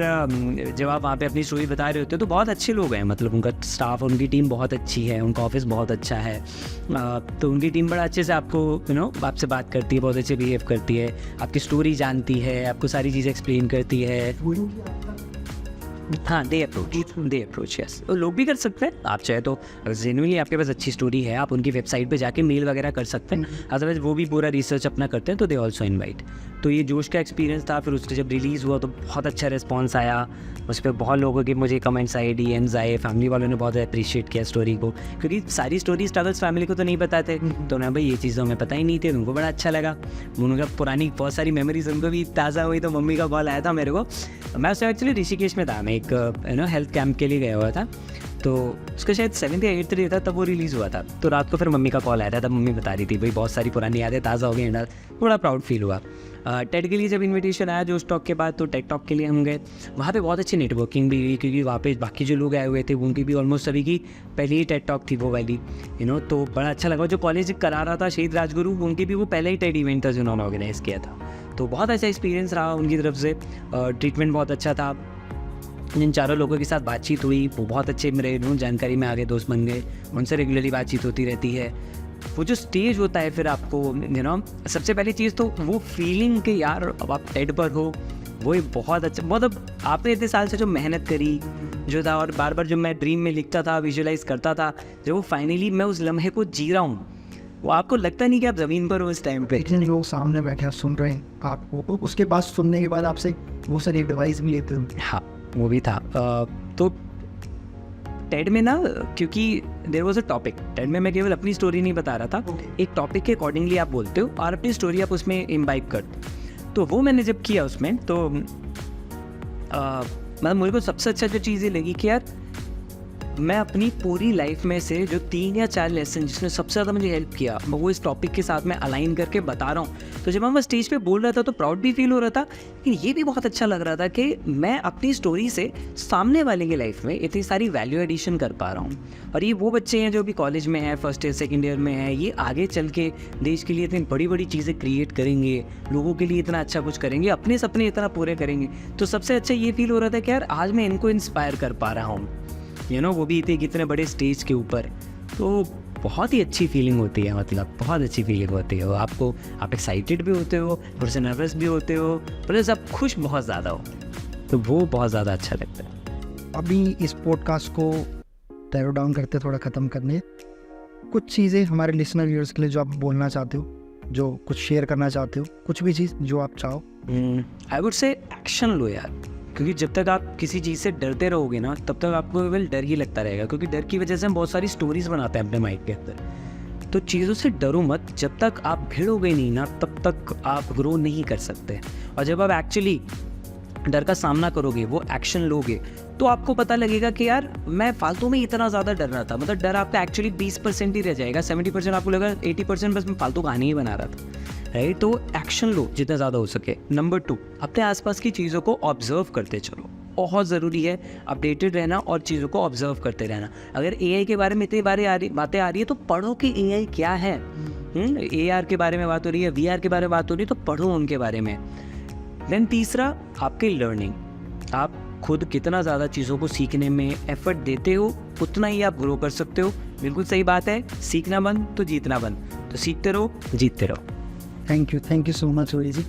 जब आप वहाँ पे अपनी स्टोरी बता रहे होते हो तो बहुत अच्छे लोग हैं, मतलब उनका स्टाफ, उनकी टीम बहुत अच्छी है, उनका ऑफिस बहुत अच्छा है। तो उनकी टीम बड़ा अच्छे से आपको आपसे बात करती है, बहुत अच्छे बिहेव करती है, आपकी स्टोरी जानती है, आपको सारी चीज़ें एक्सप्लेन करती है। हाँ, दे अप्रोच यस। तो लोग भी कर सकते हैं, आप चाहे तो जेन्युइनली आपके पास अच्छी स्टोरी है, आप उनकी वेबसाइट पे जाके मेल वगैरह कर सकते हैं, अदरवाइज वो भी पूरा रिसर्च अपना करते हैं, तो दे ऑल्सो इनवाइट। तो ये जोश का एक्सपीरियंस था। फिर उसका जब रिलीज़ हुआ तो बहुत अच्छा रिस्पॉन्स आया, उस पर बहुत लोगों के मुझे कमेंट्स आए, DMs आए, फैमिली वालों ने बहुत अप्रिशिएट किया स्टोरी को, क्योंकि सारी स्टोरी स्ट्रगल्स फैमिली को तो नहीं पता थे। तो उन्हें भाई ये चीज़ें हमें पता ही नहीं थी, उनको बड़ा अच्छा लगा। उनका पुरानी बहुत सारी मेमोरीज उनको भी ताज़ा हुई। तो मम्मी का कॉल आया था मेरे को, मैं उससे एक्चुअली ऋषिकेश में था, मैं एक हेल्थ कैंप के लिए गया हुआ था, तो उसका शायद 7th या 8th डे था तब वो रिलीज़ हुआ था। तो रात को फिर मम्मी का कॉल आया था, तब मम्मी बता रही थी भाई बहुत सारी पुरानी यादें ताज़ा हो गई। बड़ा प्राउड फील हुआ। टेड के लिए जब इनविटेशन आया जो स्टॉक के बाद, तो टेक टॉक के लिए हम गए। वहाँ पे बहुत अच्छी नेटवर्किंग भी हुई, क्योंकि वहाँ पे बाकी जो लोग आए हुए थे उनकी भी ऑलमोस्ट सभी की पहले ही टेड टॉक थी वो वाली, तो बड़ा अच्छा लगा। जो कॉलेज करा रहा था शहीद राजगुरु, उनकी भी वो पहले ही टेड इवेंट था जो उन्होंने ऑर्गेनाइज़ किया था। तो बहुत अच्छा एक्सपीरियंस रहा उनकी तरफ से, ट्रीटमेंट बहुत अच्छा था। जिन चारों लोगों के साथ बातचीत हुई वो बहुत अच्छे मेरे जानकारी में आगे दोस्त बन गए, उनसे रेगुलरली बातचीत होती रहती है। वो जो स्टेज होता है फिर आपको सबसे पहली चीज़ तो वो फीलिंग कि यार अब आप टेड पर हो, वो एक बहुत अच्छा, मतलब आपने इतने साल से जो मेहनत करी जो था, और बार बार जो मैं ड्रीम में लिखता था, विजुअलाइज करता था, जब वो फाइनली मैं उस लम्हे को जी रहा हूँ, वो आपको लगता नहीं कि आप ज़मीन पर हो इस टाइम पे। इतने लोग सामने बैठे हैं सुन रहे हैं आपको, उसके बाद सुनने के बाद आपसे वो सारी एडवाइस भी लेते हो। हाँ, वो भी था। तो टेड में ना, क्योंकि there was a topic, TED में मैं केवल अपनी स्टोरी नहीं बता रहा था, एक टॉपिक के अकॉर्डिंगली आप बोलते हो और अपनी स्टोरी आप उसमें इम्बाइब करते हो। तो वो मैंने जब किया उसमें, तो मतलब मुझे को सबसे अच्छा जो चीज़ ये लगी कि यार मैं अपनी पूरी लाइफ में से जो 3 या 4 लेसन जिसने सबसे ज़्यादा मुझे हेल्प किया, मैं वो इस टॉपिक के साथ में अलाइन करके बता रहा हूँ। तो जब मैं स्टेज पे बोल रहा था तो प्राउड भी फील हो रहा था, लेकिन ये भी बहुत अच्छा लग रहा था कि मैं अपनी स्टोरी से सामने वाले की लाइफ में इतनी सारी वैल्यू एडिशन कर पा रहा हूँ। और ये वो बच्चे हैं जो भी कॉलेज में हैं, फर्स्ट ईयर सेकेंड ईयर में हैं, ये आगे चल के देश के लिए इतनी बड़ी बड़ी चीज़ें क्रिएट करेंगे, लोगों के लिए इतना अच्छा कुछ करेंगे, अपने सपने इतना पूरे करेंगे। तो सबसे अच्छा ये फील हो रहा था कि यार आज मैं इनको इंस्पायर कर पा रहा हूँ, वो भी थे कितने बड़े स्टेज के ऊपर। तो बहुत ही अच्छी फीलिंग होती है, मतलब बहुत अच्छी फीलिंग होती है। आप एक्साइटेड भी होते हो, थोड़े से नर्वस भी होते हो, प्लस आप खुश बहुत ज़्यादा हो, तो वो बहुत ज़्यादा अच्छा लगता है। अभी इस पॉडकास्ट को टैरो डाउन करते थोड़ा ख़त्म करने, कुछ चीज़ें हमारे लिसनर व्यूअर्स के लिए जो आप बोलना चाहते हो, जो कुछ शेयर करना चाहते हो, कुछ भी चीज़ जो आप चाहो। आई वुड से एक्शन लो यार, क्योंकि जब तक आप किसी चीज़ से डरते रहोगे ना, तब तक आपको केवल डर ही लगता रहेगा, क्योंकि डर की वजह से हम बहुत सारी स्टोरीज बनाते हैं अपने माइंड के अंदर। तो चीज़ों से डरो मत, जब तक आप भिड़ोगे नहीं ना तब तक आप ग्रो नहीं कर सकते। और जब आप एक्चुअली डर का सामना करोगे, वो एक्शन लोगे, तो आपको पता लगेगा कि यार मैं फालतू में इतना ज़्यादा डर रहा था। मतलब डर आपका एक्चुअली 20% ही रह जाएगा, 70% आपको लगेगा 80% बस मैं फालतू कहानी ही बना रहा था, राइट। तो एक्शन लो जितना ज़्यादा हो सके। नंबर 2, अपने आसपास की चीज़ों को ऑब्जर्व करते चलो, बहुत ज़रूरी है अपडेटेड रहना और चीज़ों को ऑब्जर्व करते रहना। अगर AI के बारे में इतनी बातें आ रही है तो पढ़ो कि AI क्या है। AR के बारे में बात हो रही है, VR के बारे में बात हो रही है, तो पढ़ो उनके बारे में। देन तीसरा, आपकी लर्निंग। आप खुद कितना ज़्यादा चीज़ों को सीखने में एफर्ट देते हो उतना ही आप ग्रो कर सकते हो। बिल्कुल सही बात है, सीखना बंद तो जीतना बंद। तो सीखते रहो, जीतते रहो। Thank you so much Rohit ji.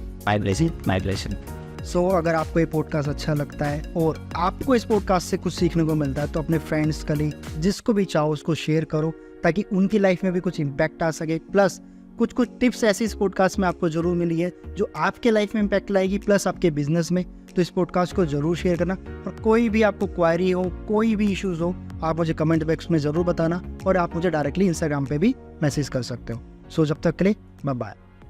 My pleasure. So अगर आपको ये पॉडकास्ट अच्छा लगता है और आपको इस पॉडकास्ट से कुछ सीखने को मिलता है तो अपने फ्रेंड्स, कलीग, जिसको भी चाहो उसको शेयर करो ताकि उनकी लाइफ में भी कुछ इम्पैक्ट आ सके। प्लस कुछ टिप्स ऐसी इस पॉडकास्ट में आपको जरूर मिली है जो आपके लाइफ में इम्पैक्ट लाएगी, प्लस आपके बिजनेस में। तो इस पॉडकास्ट को जरूर शेयर करना और कोई भी आपको क्वायरी हो, कोई भी इश्यूज हो, आप मुझे कमेंट बॉक्स में ज़रूर बताना और आप मुझे डायरेक्टली इंस्टाग्राम पे भी मैसेज कर सकते हो। सो जब तक के लिए बाय बाय।